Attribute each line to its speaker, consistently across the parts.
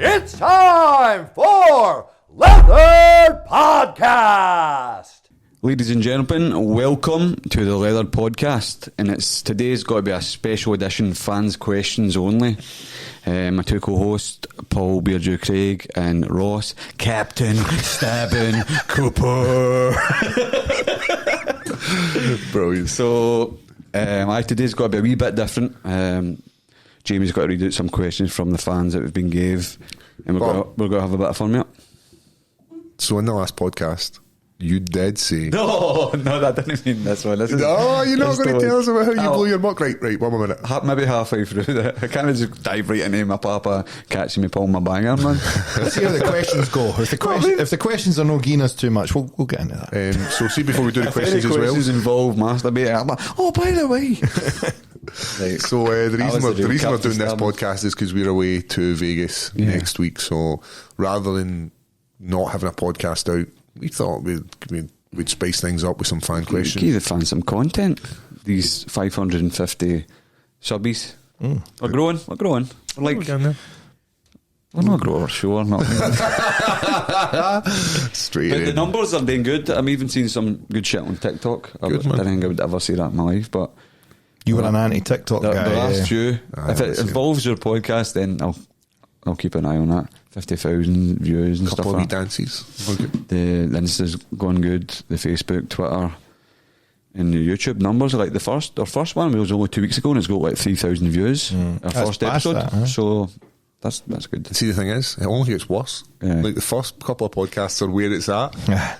Speaker 1: It's time for Leather Podcast.
Speaker 2: Ladies and gentlemen, welcome to the Leather Podcast, and today's got to be a special edition, fans questions only. My two co-hosts, Paul Beardew Craig and Ross Captain Stabbin Cooper.
Speaker 3: Brilliant.
Speaker 2: So, today's got to be a wee bit different. Jamie's got to read out some questions from the fans that we've been gave, and we're going to have a bit of fun, mate.
Speaker 3: So in the last podcast, you did say...
Speaker 2: No, that didn't mean this one.
Speaker 3: No, you're not going to tell us about how you blew your muck. Right, one more minute.
Speaker 2: Maybe halfway through that. I can't just dive right into my papa catching me pulling my banger, man.
Speaker 4: Let's see how the questions go. If the questions are no giving us too much, we'll get into that.
Speaker 3: So see, before we do the questions as well...
Speaker 2: questions involve masturbating, I'm like, oh, by the way...
Speaker 3: Right. So the reason we're doing this podcast is because we're away to Vegas next week. So rather than not having a podcast out, we thought we'd spice things up with some fan questions.
Speaker 2: Give the fans some content. These 550 subbies. We're growing. We're like, we're not growing, sure. Not.
Speaker 3: Straight
Speaker 2: but
Speaker 3: in.
Speaker 2: the numbers are being good. I'm even seeing some good shit on TikTok. I didn't think I would ever see that in my life, but
Speaker 4: you were an anti-TikTok guy.
Speaker 2: The last few. If it involves your podcast, then I'll keep an eye on that. 50,000 views and
Speaker 3: couple
Speaker 2: stuff
Speaker 3: of
Speaker 2: like that.
Speaker 3: dances. Okay.
Speaker 2: The Insta's going good. The Facebook, Twitter, and the YouTube numbers are like our first one was only 2 weeks ago, and it's got like 3,000 views. Our first episode. So that's good.
Speaker 3: See, the thing is, it only gets worse.
Speaker 2: Yeah.
Speaker 3: Like the first couple of podcasts are where it's at,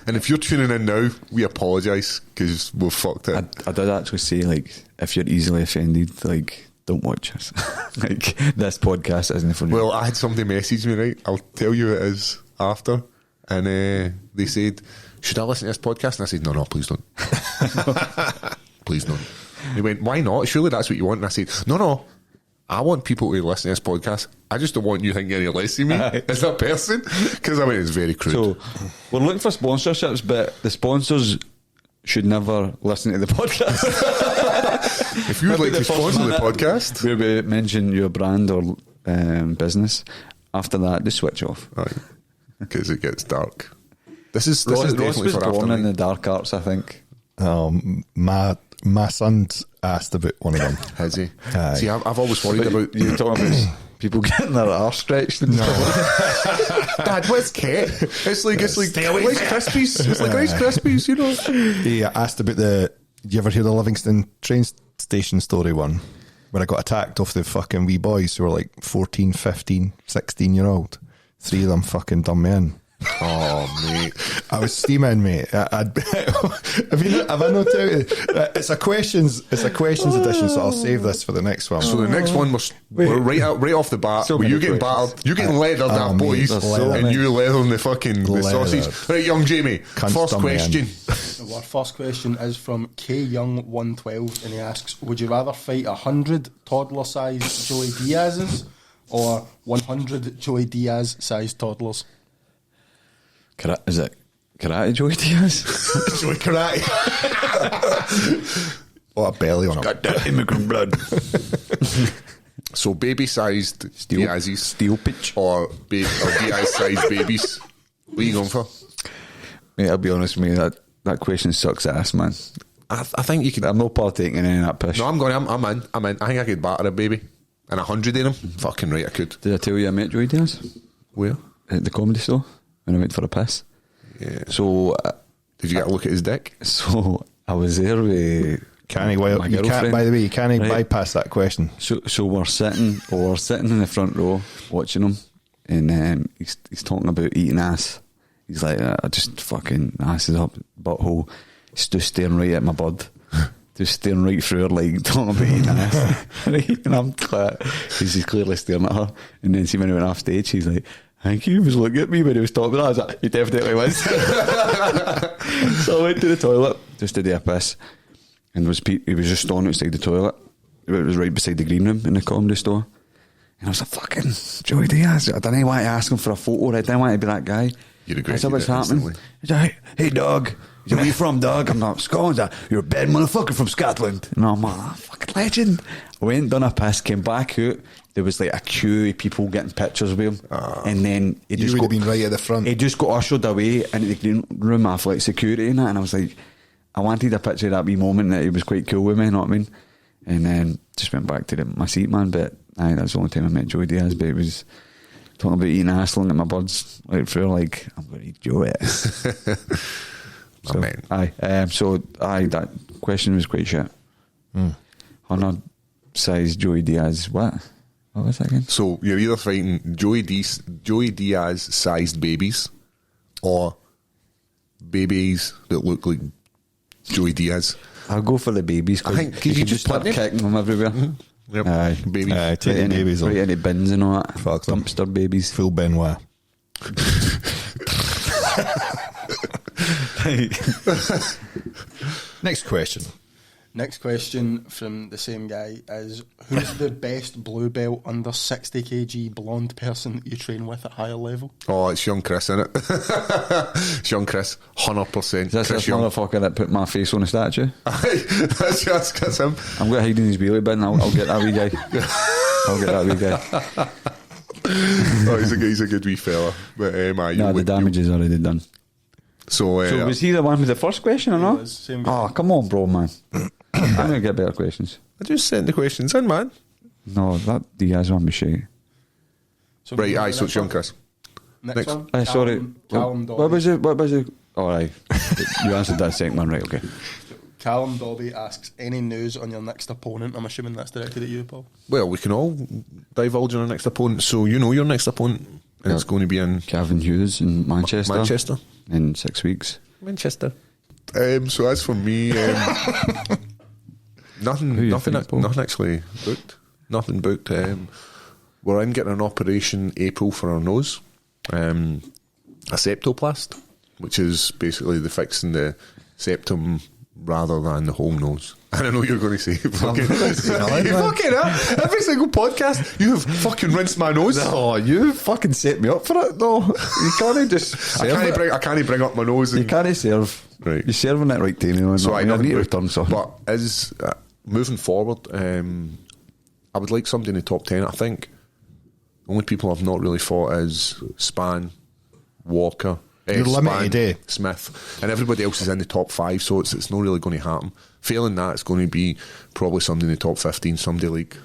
Speaker 3: and if you're tuning in now, we apologise because we've fucked it.
Speaker 2: I did actually say, like, if you're easily offended, like, don't watch us. Like, this podcast isn't for you.
Speaker 3: Well, I had somebody message me, right? I'll tell you who it is after, and they said, should I listen to this podcast? And I said, no, please don't. Please don't. They went, why not? Surely that's what you want. And I said, no, I want people to listen to this podcast. I just don't want you thinking any less of me as a person, because I mean, it's very crude.
Speaker 2: So we're looking for sponsorships, but the sponsors should never listen to the podcast.
Speaker 3: If you would like to sponsor the podcast,
Speaker 2: where we mention your brand or business, after that, just switch off.
Speaker 3: Because it gets dark. This is
Speaker 2: Ross
Speaker 3: definitely
Speaker 2: was
Speaker 3: for
Speaker 2: born
Speaker 3: afternoon.
Speaker 2: in the dark arts, I think.
Speaker 4: My son's asked about one of them.
Speaker 3: Has he? See, I've always worried about
Speaker 2: you talking about people getting their arse stretched and stuff.
Speaker 3: Dad, what's Kate? It's like Rice Krispies. It's like Rice Krispies, you know.
Speaker 4: He asked about did you ever hear the Livingston train station story one? Where I got attacked off the fucking wee boys who were like 14, 15, 16-year-old. 3 of them fucking done me in.
Speaker 3: Oh, mate.
Speaker 4: I was steaming, mate. Have I not told you? It's a questions edition, so I'll save this for the next one.
Speaker 3: So the next one we're right off the bat.
Speaker 2: So
Speaker 3: you getting battered? You getting leathered, that boys, and you leathering the sausage. Right, young Jamie. First question.
Speaker 5: Our first question is from K Young 112, and he asks: would you rather fight 100 toddler-sized Joey Diaz's or 100 Joey Diaz-sized toddlers?
Speaker 2: Is it Karate Joey Diaz?
Speaker 4: Joey Karate. What a belly on him.
Speaker 2: Got that immigrant blood.
Speaker 3: So baby-sized Diaz's,
Speaker 2: steel pitch,
Speaker 3: or Diaz-sized babies. What are you going for?
Speaker 2: Mate, I'll be honest with you, that question sucks ass, man.
Speaker 3: I think you could.
Speaker 2: I'm not partaking in any of that piss.
Speaker 3: No, I'm in. I think I could batter a baby. And 100 of them. Fucking right, I could.
Speaker 2: Did I tell you I met Joey Diaz?
Speaker 3: Where?
Speaker 2: At the Comedy Store. When I went for a piss.
Speaker 3: Yeah.
Speaker 2: So
Speaker 3: did you get a look at his dick?
Speaker 2: So I was there with my girlfriend.
Speaker 4: By the way, you can't bypass that question.
Speaker 2: So we're sitting in the front row watching him, and he's talking about eating ass. He's like, I just fucking ass is up, butthole. He's just staring right at my bud. Just staring right through her, like, talking about eating ass. Right? And I'm like, he's clearly staring at her. And then see when he went off stage, he's like, thank you. He was looking at me when he was talking. I was like, he definitely was. So I went to the toilet just to do a piss, and he was just standing outside the toilet. It was right beside the green room in the Comedy Store. And I was like, fucking Joey Diaz. I didn't want to ask him for a photo. I didn't want to be that guy.
Speaker 3: You'd agree.
Speaker 2: That's what's happening. He's like, hey dog, He's like, where you from, dog? I'm like, Scotland. Dad. You're a bad motherfucker from Scotland. And I'm like, fucking legend. I went, done a piss, came back out. There was like a queue of people getting pictures with him. And then he
Speaker 4: You
Speaker 2: just
Speaker 4: would have
Speaker 2: got,
Speaker 4: been right at the front.
Speaker 2: he just got ushered away into the green room after like security and that. And I was like, I wanted a picture of that wee moment that he was quite cool with me, you know what I mean? And then just went back to my seat, man. But that's the only time I met Joey Diaz. But it was talking about eating ass, looking at my buds like through, like, I'm going to eat Joey. So, that question was quite shit. 100 size Joey Diaz, what was that again?
Speaker 3: So you're either fighting Joey Diaz sized babies or babies that look like Joey Diaz.
Speaker 2: I'll go for the babies.
Speaker 3: I think
Speaker 2: you
Speaker 3: you
Speaker 2: can
Speaker 3: just
Speaker 2: just start
Speaker 3: put them.
Speaker 2: kicking them everywhere.
Speaker 3: Yep.
Speaker 2: Aye,
Speaker 3: Babies.
Speaker 4: Aye, take the babies
Speaker 2: right
Speaker 4: on.
Speaker 2: any bins and all that.
Speaker 4: Fuck them.
Speaker 2: Dumpster babies.
Speaker 4: Full Benoit. Next question.
Speaker 5: Next question from the same guy is, who's the best blue belt under 60 kg blonde person that you train with at higher level?
Speaker 3: Oh, it's young Chris, isn't it? It's young Chris, 100%.
Speaker 2: That's
Speaker 3: Chris
Speaker 2: this
Speaker 3: Young.
Speaker 2: motherfucker that put my face on a statue.
Speaker 3: that's him.
Speaker 2: I'm going to hide in his wheelie bin. I'll get that wee guy. I'll get that wee guy.
Speaker 3: Oh, he's a good wee fella. But
Speaker 2: No, the damage is already done.
Speaker 3: So
Speaker 2: So was he the one with the first question or
Speaker 5: He
Speaker 2: not?
Speaker 5: was, same guy.
Speaker 2: Oh, come on, bro, man. I'm going to get better questions.
Speaker 3: I just sent the questions in, man.
Speaker 2: No, that Diaz one was shit.
Speaker 5: So
Speaker 3: Right,
Speaker 5: moving on
Speaker 3: aye,
Speaker 5: to
Speaker 3: so
Speaker 5: the
Speaker 3: it's young
Speaker 5: next
Speaker 3: Chris.
Speaker 5: Next
Speaker 3: Next.
Speaker 5: one.
Speaker 2: Sorry.
Speaker 5: Callum
Speaker 2: What
Speaker 5: Dobby.
Speaker 2: was it? What was it? All right. You answered that second one, right? Okay.
Speaker 5: Callum Dobby asks, any news on your next opponent? I'm assuming that's directed at you, Paul.
Speaker 3: Well, we can all divulge on our next opponent. So you know your next opponent, and it's going to be in
Speaker 2: Kevin Hughes in Manchester.
Speaker 3: Manchester.
Speaker 2: In 6 weeks.
Speaker 3: Manchester. So as for me, nothing,
Speaker 2: Who you
Speaker 3: nothing,
Speaker 2: think, Paul?
Speaker 3: nothing actually booked. Nothing booked. We're in getting an operation April for our nose, a septoplast, which is basically the fixing the septum rather than the whole nose. And I know you're going to say, fucking, you fucking every single podcast, you have fucking rinsed my nose.
Speaker 2: Oh, you fucking set me up for it, though. You can't just
Speaker 3: I can't bring up my nose.
Speaker 2: You
Speaker 3: And,
Speaker 2: can't serve.
Speaker 3: Right.
Speaker 2: You're serving it right to me.
Speaker 3: So
Speaker 2: I
Speaker 3: know
Speaker 2: need to return something.
Speaker 3: But as moving forward, I would like somebody in the top 10. I think the only people I've not really fought is Span, Walker,
Speaker 4: You're limited, eh?
Speaker 3: Smith, and everybody else is in the top 5. So it's not really going to happen. Failing that, it's going to be probably somebody in the top 15. Somebody like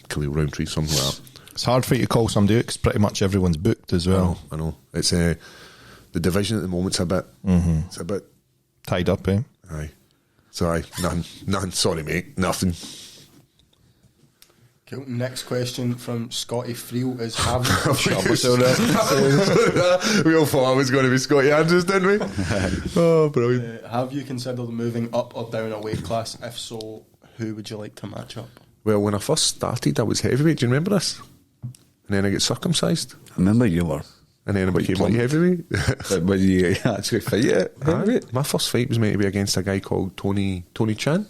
Speaker 3: Khalil Roundtree, something like that.
Speaker 4: It's hard for you to call somebody out because pretty much everyone's booked as well.
Speaker 3: I know. It's the division at the moment's a bit. It's a bit.
Speaker 4: Tied up, eh?
Speaker 3: Aye. So aye, nothing. Sorry, mate, nothing.
Speaker 5: Cool. Next question from Scotty Friel is, have
Speaker 3: We all thought I was going to be Scotty Andrews, didn't we? Oh, brilliant.
Speaker 5: have you considered moving up or down a weight class? If so, who would you like to match up?
Speaker 3: Well, when I first started, I was heavyweight. Do you remember this? And then I got circumcised.
Speaker 2: I remember you were.
Speaker 3: And then I became light heavyweight.
Speaker 2: But when you actually fight it, heavyweight?
Speaker 3: My first fight was meant to be against a guy called Tony Chan.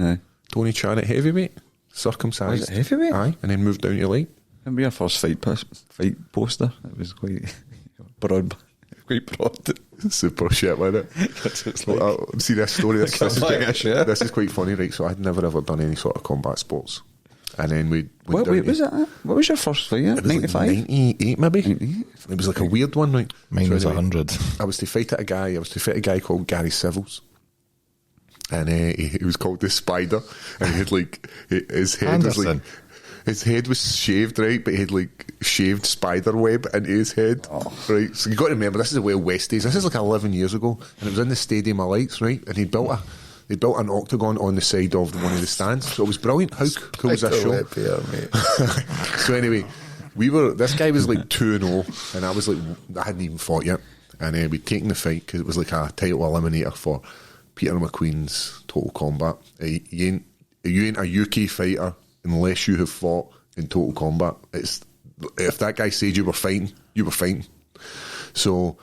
Speaker 2: Aye.
Speaker 3: Tony Chan at heavyweight. Circumcised.
Speaker 2: Was it heavyweight?
Speaker 3: Aye. And then moved down to light.
Speaker 2: Remember your first fight poster? It was quite broad. Quite broad.
Speaker 3: Super shit, wasn't it? Well, see this story. This is quite funny, right? So I'd never ever done any sort of combat sports. And then we
Speaker 2: What was it? What was your first fight?
Speaker 3: It was
Speaker 2: 95?
Speaker 3: like 98 maybe.
Speaker 2: 98?
Speaker 3: It was like a weird one, right?
Speaker 4: Mine
Speaker 3: So
Speaker 4: was
Speaker 3: anyway,
Speaker 4: 100.
Speaker 3: I was to fight a guy called Gary Civils. And he was called the Spider. And he had like his head was like,
Speaker 4: Anderson.
Speaker 3: his head was shaved, right? But he had like shaved spider web into his head, right? So you got to remember, this is the Wild West days. This is like 11 years ago, and it was in the Stadium of Lights, right? And they built an octagon on the side of one of the stands, so it was brilliant. How cool was that show? So anyway, this guy was like 2-0, and I was like, I hadn't even fought yet, and we'd taken the fight because it was like a title eliminator for Peter McQueen's Total Combat. You ain't a UK fighter unless you have fought in Total Combat. If that guy said you were fighting, you were fighting. So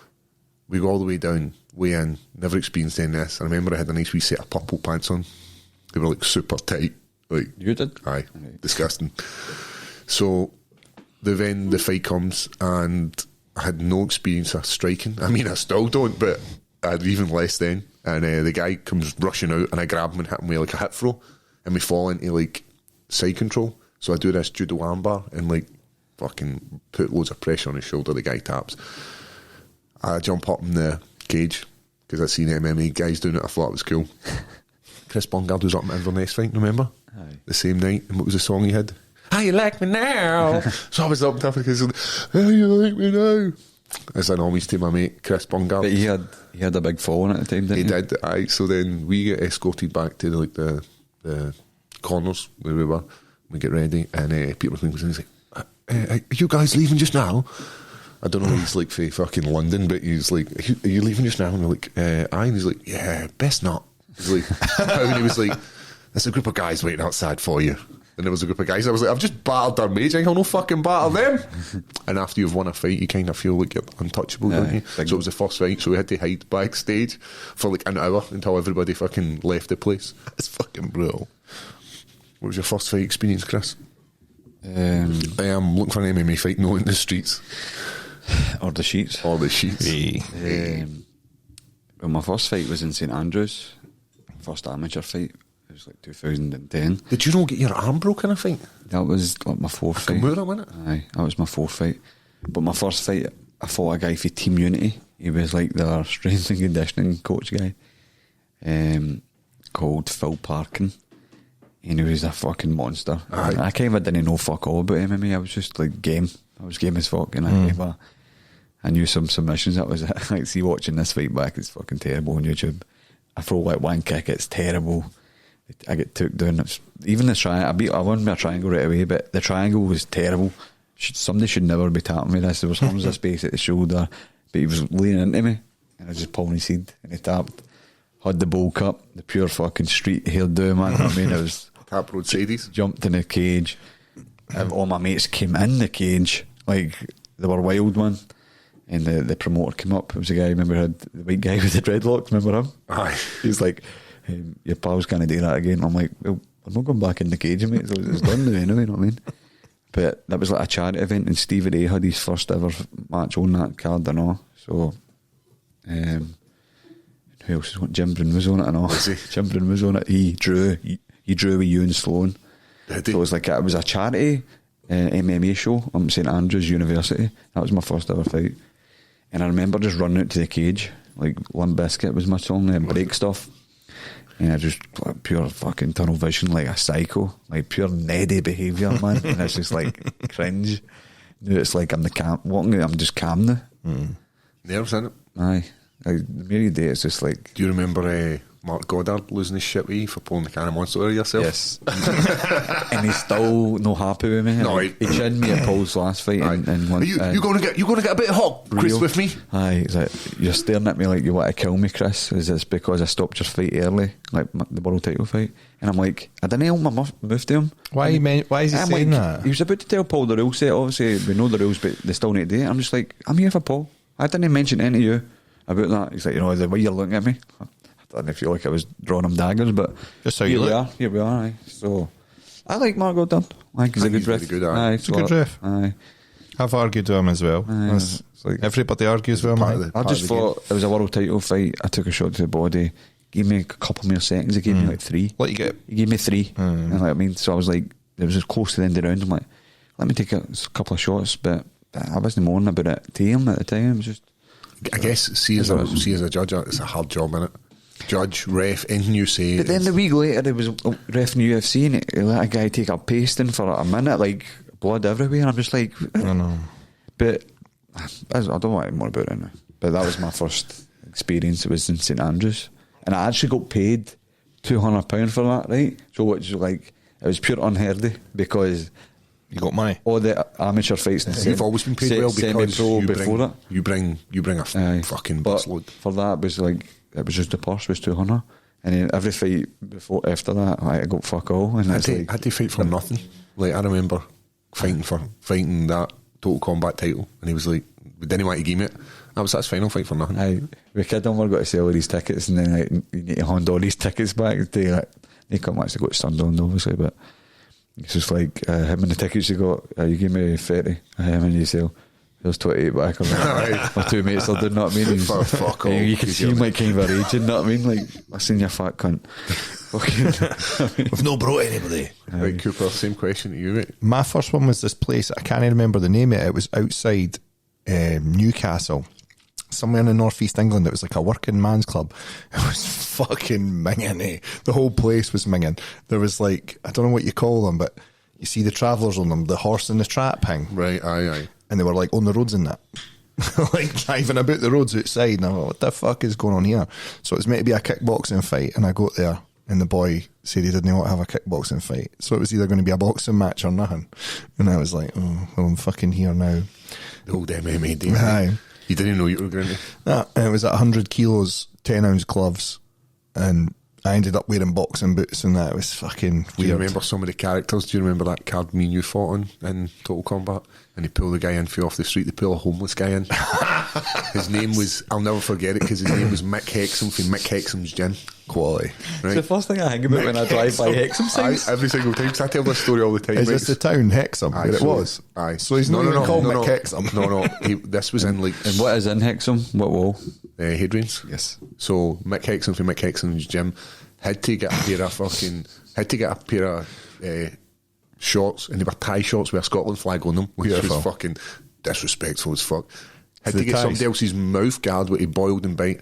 Speaker 3: we go all the way down, way in, never experienced any of this. I remember I had a nice wee set of purple pants on. They were like super tight. Like,
Speaker 2: You did?
Speaker 3: aye, disgusting. So then the fight comes, and I had no experience of striking. I mean, I still don't, but I had even less then. and the guy comes rushing out, and I grab him and hit him with like a hip throw, and we fall into like side control. So I do this judo armbar and like fucking put loads of pressure on his shoulder. The guy taps. I jump up in the cage because I'd seen MMA guys doing it. I thought it was cool. Chris Bungard was up in Inverness fight, remember?
Speaker 2: Aye.
Speaker 3: The same night. And what was the song he had? How you like me now? So I was up there because how you like me now? As I always to my mate Chris Bungard.
Speaker 2: But he had a big fall on at the time, didn't he?
Speaker 3: He did. Aye. So then we get escorted back to the corners where we were. We get ready, and Peter was like, "Are you guys leaving just now?" I don't know. He's like for fucking London, but he's like, "Are you leaving just now?" And we're like, "Aye." And he's like, "Yeah, best not." He's like, and he was like, "There's a group of guys waiting outside for you." And there was a group of guys. I was like, "I've just battled their mage. I can't no fucking battle them." And after you've won a fight, you kind of feel like you're untouchable, don't you? So it was the first fight, so we had to hide backstage for like an hour until everybody fucking left the place.
Speaker 4: It's fucking brutal.
Speaker 3: What was your first fight experience, Chris?
Speaker 2: I
Speaker 3: I am looking for an MMA fight, not in the streets
Speaker 2: or the sheets.
Speaker 3: or the sheets.
Speaker 2: Well, my first fight was in St Andrews. First amateur fight. It was like 2010.
Speaker 3: Did you not get your arm broken, I think?
Speaker 2: That was like my fourth fight.
Speaker 3: Kimura, wasn't it?
Speaker 2: Aye, that was my fourth fight. But my first fight, I fought a guy for Team Unity. He was like their strength and conditioning coach guy, called Phil Parkin. And he was a fucking monster.
Speaker 3: Aye.
Speaker 2: I kind of didn't know fuck all about MMA. I was just like game. I was game as fuck. And I knew some submissions. That was it. Like, see, watching this fight back, it's fucking terrible on YouTube. I throw like one kick, it's terrible. I get took down. Even the triangle, I won my triangle right away, but the triangle was terrible. Somebody should never be tapping me this. There was tons of space at the shoulder, but he was leaning into me, and I just pulled his head, and he tapped. Had the bowl cup, the pure fucking street hairdo, man. I mean, it was
Speaker 3: Tap Road Sadies.
Speaker 2: jumped in the cage. All my mates came in the cage, like they were wild, man. And the promoter came up. It was a guy, remember, had the white guy with the dreadlocks, remember him?
Speaker 3: Aye.
Speaker 2: He was like, your pal's going to do that again. I'm like, well, I'm not going back in the cage, mate. So it's done now, anyway, you know what I mean? But that was like a charity event, and Stevie A had his first ever match on that card and all. So, who else was on? Jim Brown was on it and all.
Speaker 3: Was he?
Speaker 2: Jim Brown was on it. He drew with you and Sloan.
Speaker 3: Did he?
Speaker 2: So it was a charity MMA show on St Andrews University. That was my first ever fight. And I remember just running out to the cage, like Limp Bizkit was my song, and break stuff. And I just like, pure fucking tunnel vision, like a psycho, like pure neddy behaviour, man. And it's just like cringe. Now it's like I'm walking out, I'm just calm now.
Speaker 3: Nerves, innit?
Speaker 2: Aye. Like, the mere day, it's just like.
Speaker 3: Do you remember Mark Goddard losing his shit with you for pulling the can of Monster out of yourself?
Speaker 2: Yes. And he's still no happy with me.
Speaker 3: No,
Speaker 2: he chinned me at Paul's last fight.
Speaker 3: Aye.
Speaker 2: And
Speaker 3: Are you going to get a bit hot, Chris,
Speaker 2: Rio.
Speaker 3: with me?
Speaker 2: Aye, he's like, you're staring at me like you want to kill me, Chris. Is this because I stopped your fight early, like the world title fight? And I'm like, I didn't help my move to him.
Speaker 4: Why is he
Speaker 2: I'm
Speaker 4: saying
Speaker 2: like,
Speaker 4: that?
Speaker 2: He was about to tell Paul the rules set. Obviously, we know the rules, but they still need to do it. I'm just like, I'm here for Paul. I didn't mention any of you about that. He's like, the way you're looking at me. I didn't feel like I was drawing him daggers, but
Speaker 4: Just how you look.
Speaker 2: Here we are. Aye. So I like Margot Dunn. I think he's a good
Speaker 3: He's very
Speaker 2: ref.
Speaker 3: good, aye.
Speaker 4: He's a good ref.
Speaker 2: Aye.
Speaker 4: I've argued with him as well.
Speaker 2: Aye,
Speaker 4: That's-
Speaker 2: it's like-
Speaker 4: everybody argues with him.
Speaker 3: part
Speaker 4: mate.
Speaker 3: of the-
Speaker 2: I just thought it was a world title fight. I took a shot to the body. Gave me a couple more seconds. He gave me like 3.
Speaker 4: Let you get.
Speaker 2: He gave me 3. And like, I mean, so I was like, it was as close to the end of the round. I'm like, let me take a couple of shots, but I wasn't moaning about it to him at the time. It was just.
Speaker 3: I guess, see as a judge, it's a hard job, innit? Judge, ref, anything you say.
Speaker 2: But then the week later, there was ref in UFC, and he let a guy take a pasting for a minute, like blood everywhere. And I'm just like,
Speaker 4: I don't know.
Speaker 2: but I don't want to more about it now. But that was my first experience. It was in St Andrews, and I actually got paid £200 for that, right? So which was like, it was pure unheard of, because
Speaker 4: You got money.
Speaker 2: all the amateur fights in
Speaker 3: You've always been paid well because
Speaker 2: semi-pro before it.
Speaker 3: you bring a
Speaker 2: Aye.
Speaker 3: fucking
Speaker 2: But
Speaker 3: busload.
Speaker 2: for that, it was like, it was just the purse was 200, and then every fight after that, I got fuck all, and it's like,
Speaker 3: Had to fight for nothing. Like, I remember fighting that Total Combat title, and he was like, we didn't want to give me it. That's final fight for nothing.
Speaker 2: aye, we kid him, we're going to sell all these tickets, and then like, you need to hand all these tickets back to like, they come actually got Sunderland obviously, but it's just like him and the tickets you got, you give me 30, and you sell, There's 28 back on that. My two mates are doing, know what I mean? He's,
Speaker 3: Fuck off.
Speaker 2: you can see him like kind of raging, know what I mean? Like, I seen your fat cunt. Fucking.
Speaker 4: We've no brought anybody.
Speaker 3: Right, Cooper, same question to you, mate.
Speaker 4: My first one was this place, I can't even remember the name of it. It was outside Newcastle, somewhere in the northeast England. It was like a working man's club. It was fucking minging, eh? The whole place was minging. There was like, I don't know what you call them, but you see the travellers on them, the horse and the trap thing.
Speaker 3: Right, aye.
Speaker 4: And they were like on the roads and that. Like driving about the roads outside. And I thought, what the fuck is going on here? So it was meant to be a kickboxing fight. And I got there and the boy said he didn't want to have a kickboxing fight. So it was either going to be a boxing match or nothing. And I was like, oh, well, I'm fucking here now.
Speaker 3: The old MMA days.
Speaker 4: Aye.
Speaker 3: You didn't know you were going to.
Speaker 4: And it was at 100 kilos, 10-ounce gloves. And I ended up wearing boxing boots and that. It was fucking weird.
Speaker 3: Do you remember some of the characters? Do you remember that card me and you fought on in Total Combat? And they pull the guy in from off the street, they pull a homeless guy in. His name was, I'll never forget it, because his name was Mick Hexam from Mick Hexam's Gin.
Speaker 4: Quality.
Speaker 2: It's the first thing I think about when I drive by Hexham signs.
Speaker 3: Every single time, because I tell this story all the time.
Speaker 4: Is this the town, Hexham?
Speaker 3: Aye,
Speaker 4: Where it
Speaker 3: so-
Speaker 4: was?
Speaker 3: Aye.
Speaker 4: So he's not even called Mick Hexam.
Speaker 3: No. This was in like
Speaker 2: And what is in Hexham? What wall?
Speaker 3: Hadrian's.
Speaker 4: Yes.
Speaker 3: So Mick Hexam from Mick Hexam's Gym had to get a pair of shorts, and they were tie shorts with a Scotland flag on them, which
Speaker 4: Beautiful.
Speaker 3: was fucking disrespectful as fuck. Had
Speaker 4: The
Speaker 3: to get
Speaker 4: ties.
Speaker 3: somebody else's mouth guard what he boiled and bite,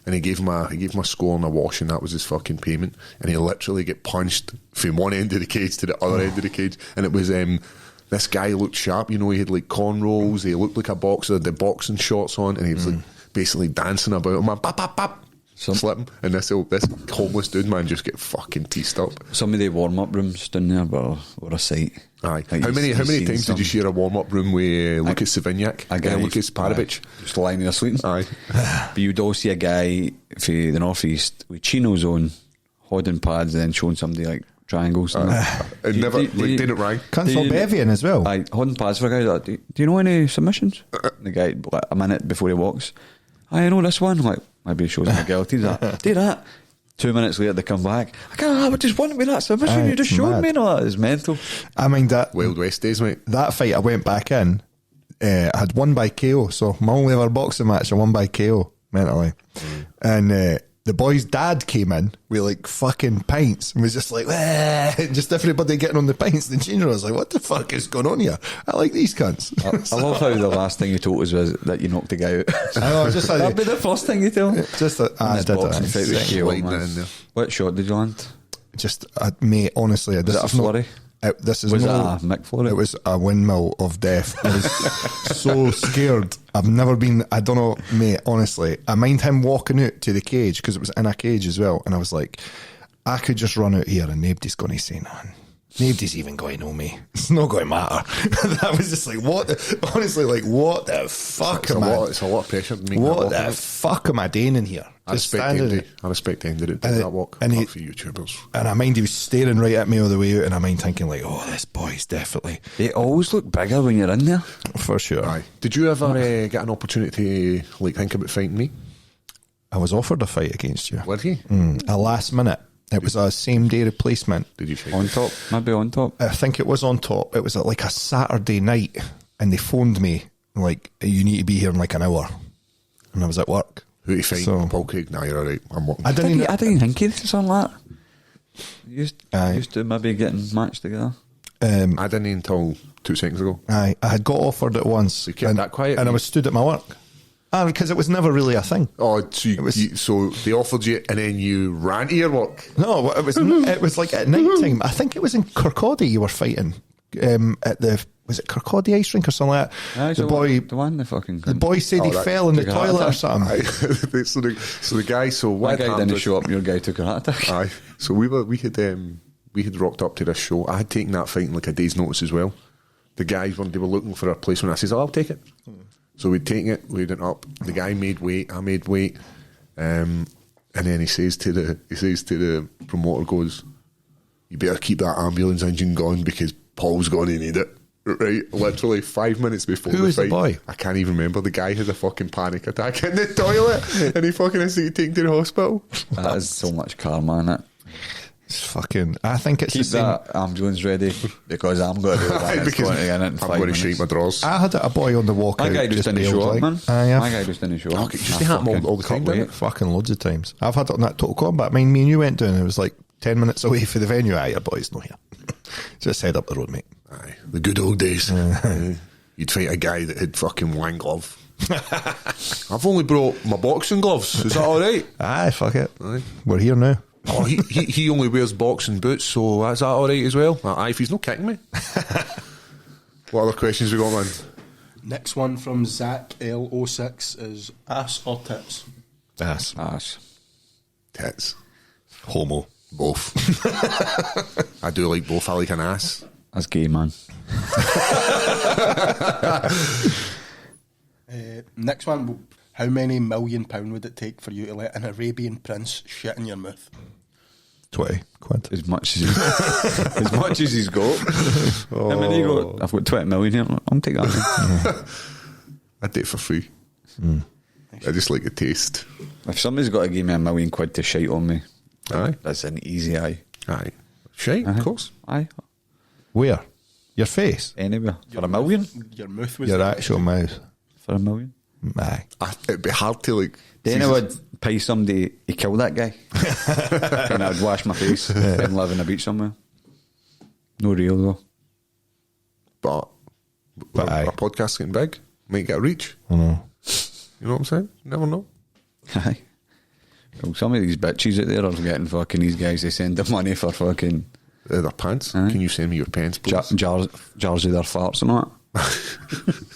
Speaker 3: and he gave him a score and a wash, and that was his fucking payment. And he literally get punched from one end of the cage to the other end of the cage, and it was this guy looked sharp, you know, he had like cornrows, he looked like a boxer, had the boxing shorts on, and he was like basically dancing about him, man, bap, bap, bap, slipping, and this homeless dude, man, just get fucking teased up.
Speaker 2: Some of the warm-up rooms down there were a sight.
Speaker 3: Aye.
Speaker 2: Like,
Speaker 3: How many
Speaker 2: you've
Speaker 3: times
Speaker 2: seen
Speaker 3: did you share a warm-up room with Lucas Savignac
Speaker 2: a guy
Speaker 3: and Lucas Paravich?
Speaker 2: Just lying there sleeping.
Speaker 3: Aye.
Speaker 2: But you'd all see a guy for the northeast with chinos on, holding pads, and then showing somebody like triangles. And that.
Speaker 3: It never did it right.
Speaker 4: Cancel Bevian as well.
Speaker 2: Aye, holding pads for a guy. Like, do you know any submissions? The guy, like, a minute before he walks, I know this one. Like, maybe he shows him a guilty. He's like, do that. 2 minutes later, they come back. I can't. I just wanted me that submission.
Speaker 4: Aye,
Speaker 2: You just
Speaker 4: it's
Speaker 2: showed
Speaker 4: mad.
Speaker 2: me. No, that is mental.
Speaker 4: I mean, that
Speaker 3: Wild West days, mate.
Speaker 4: that fight I went back in, I had won by KO. So my only ever boxing match, I won by KO mentally. And the boy's dad came in with like fucking pints and was just like, and just everybody getting on the pints. And Gina was like, what the fuck is going on here? I like these cunts.
Speaker 2: I love how the last thing you told us was that you knocked the guy out.
Speaker 4: I know, just like,
Speaker 2: That'd be the first thing you tell.
Speaker 4: just that I
Speaker 2: This
Speaker 4: did
Speaker 2: boxing fight with
Speaker 4: it.
Speaker 2: KO,
Speaker 3: Lighting
Speaker 2: man.
Speaker 3: it in there.
Speaker 2: What shot did you land?
Speaker 4: Just, mate, honestly, this
Speaker 2: it a
Speaker 4: is not-
Speaker 2: flurry?
Speaker 4: this is
Speaker 2: Was it
Speaker 4: no,
Speaker 2: a Mick Flurry?
Speaker 4: It was a windmill of death. I was so scared. I've never been, I don't know, mate, honestly. I mind him walking out to the cage because it was in a cage as well. And I was like, I could just run out here and nobody's going to say nothing. Nobody's even going to know me. It's not going to matter. That was just like, what? Honestly, like, what the fuck am I?
Speaker 3: It's a lot of pressure to make that
Speaker 4: What
Speaker 3: walk,
Speaker 4: the
Speaker 3: isn't it?
Speaker 4: fuck am I doing in here?
Speaker 3: I respect the end of it.
Speaker 4: And
Speaker 3: That walk.
Speaker 4: and
Speaker 3: Not
Speaker 4: he-
Speaker 3: for YouTubers.
Speaker 4: And I mind he was staring right at me all the way out, and I mind thinking like, oh, this boy's definitely
Speaker 2: They always look bigger when you're in there.
Speaker 4: for sure.
Speaker 3: Aye. Did you ever get an opportunity to like think about fighting me?
Speaker 4: I was offered a fight against you.
Speaker 3: Were you?
Speaker 4: A last minute. It was a same day replacement.
Speaker 3: Did you fight?
Speaker 2: On top, maybe on top.
Speaker 4: I think it was on top. It was at like a Saturday night, and they phoned me like, "You need to be here in like an hour," and I was at work.
Speaker 3: Who you fight?
Speaker 4: So-
Speaker 3: Paul Craig? Nah, you're alright. I'm working.
Speaker 4: I didn't.
Speaker 2: I didn't think of something like that.
Speaker 4: Aye.
Speaker 2: Used to maybe getting matched together.
Speaker 3: I didn't until 2 seconds ago.
Speaker 4: I had got offered it once.
Speaker 3: You kept that quiet,
Speaker 4: and I
Speaker 3: mate?
Speaker 4: was stood at my work. Because it was never really a thing.
Speaker 3: Oh, so,
Speaker 4: was-
Speaker 3: so they offered you and then you ran to your work?
Speaker 4: No, it was. It was like at night time. I think it was in Kirkcaldy you were fighting. At the was it Kirkcaldy ice rink or something like that?
Speaker 2: Aye,
Speaker 4: The boy.
Speaker 2: the one, the fucking.
Speaker 4: The boy said
Speaker 3: Oh,
Speaker 4: he
Speaker 3: that
Speaker 4: fell in the
Speaker 2: took a heart
Speaker 4: toilet or
Speaker 2: attack.
Speaker 4: something.
Speaker 3: Aye. so the guy, so
Speaker 2: My
Speaker 3: what
Speaker 2: guy
Speaker 3: happened
Speaker 2: didn't
Speaker 3: was-
Speaker 2: show up. Your guy took a heart attack.
Speaker 3: Aye. So we had rocked up to this show. I had taken that fight in like a day's notice as well. The guys they were looking for a placement. I says, I'll take it. So we'd taken it, we'd went up. The guy made weight, I made weight. And then he says to the promoter, goes, you better keep that ambulance engine going because Paul's going to need it. Right, literally 5 minutes before
Speaker 4: Who
Speaker 3: the
Speaker 4: was the
Speaker 3: fight.
Speaker 4: boy?
Speaker 3: I can't even remember. The guy had a fucking panic attack in the toilet and he fucking has to get taken to the hospital.
Speaker 2: That is so much karma in it.
Speaker 4: It's fucking. I think it's
Speaker 2: Keep
Speaker 4: the same.
Speaker 2: that ambulance ready because I'm going to do that. It's
Speaker 3: Because
Speaker 2: going to get in
Speaker 3: I'm
Speaker 2: 5
Speaker 3: going to
Speaker 2: minutes.
Speaker 3: shake my drawers.
Speaker 4: I had a boy on the walk
Speaker 2: My
Speaker 4: out.
Speaker 2: guy just didn't
Speaker 4: bailed,
Speaker 2: show up,
Speaker 4: like,
Speaker 2: man.
Speaker 4: Aye,
Speaker 2: My guy just didn't show up.
Speaker 3: Okay, just to happen all the time,
Speaker 2: Can't
Speaker 3: didn't
Speaker 2: wait.
Speaker 3: it?
Speaker 4: fucking loads of times. I've had it on that Total Combat. I mean, me and you went down. It was like 10 minutes away for the venue. Aye, your boy's not here. Just head up the road, mate.
Speaker 3: Aye, the good old days. You'd fight a guy that had fucking one glove. I've only brought my boxing gloves. Is that all right?
Speaker 4: Aye, fuck it.
Speaker 3: Aye.
Speaker 4: We're here now.
Speaker 3: Oh, he only wears boxing boots, so that's that all right as well? Aye, if he's not kicking me. What other questions we got, man?
Speaker 5: Next one from Zach L06 is ass or tits?
Speaker 4: Ass.
Speaker 2: Ass.
Speaker 3: Tits.
Speaker 4: Homo.
Speaker 3: Both. I do like both. I like an ass.
Speaker 2: That's gay, man.
Speaker 5: Next one, how many £1 million would it take for you to let an Arabian prince shit in your mouth?
Speaker 4: 20 quid.
Speaker 2: As much as as much as he's got. How many you got? I've got 20 million here. I'll take that.
Speaker 3: I'd do it for free. I just like the taste.
Speaker 2: If somebody's got to give me £1 million to shite on me,
Speaker 3: Aye.
Speaker 2: that's an easy aye.
Speaker 3: Aye. Shite, of course.
Speaker 2: Aye.
Speaker 4: Where? Your face?
Speaker 2: Anywhere. For £1 million?
Speaker 5: Your mouth was
Speaker 4: Your
Speaker 5: the
Speaker 4: actual mouth?
Speaker 2: For £1 million?
Speaker 4: Aye.
Speaker 3: It'd be hard to like.
Speaker 2: Then I would pay somebody to kill that guy. And I would wash my face and live in a beach somewhere. No real though.
Speaker 3: But
Speaker 4: aye.
Speaker 3: our podcast's getting big. Might get a reach.
Speaker 4: I know.
Speaker 3: You know what I'm saying? Never know.
Speaker 2: Aye. Well, some of these bitches out there are getting fucking these guys, they send them money for fucking
Speaker 3: Their pants.
Speaker 2: Aye.
Speaker 3: Can you send me your pants, please?
Speaker 2: jars of their farts and all that.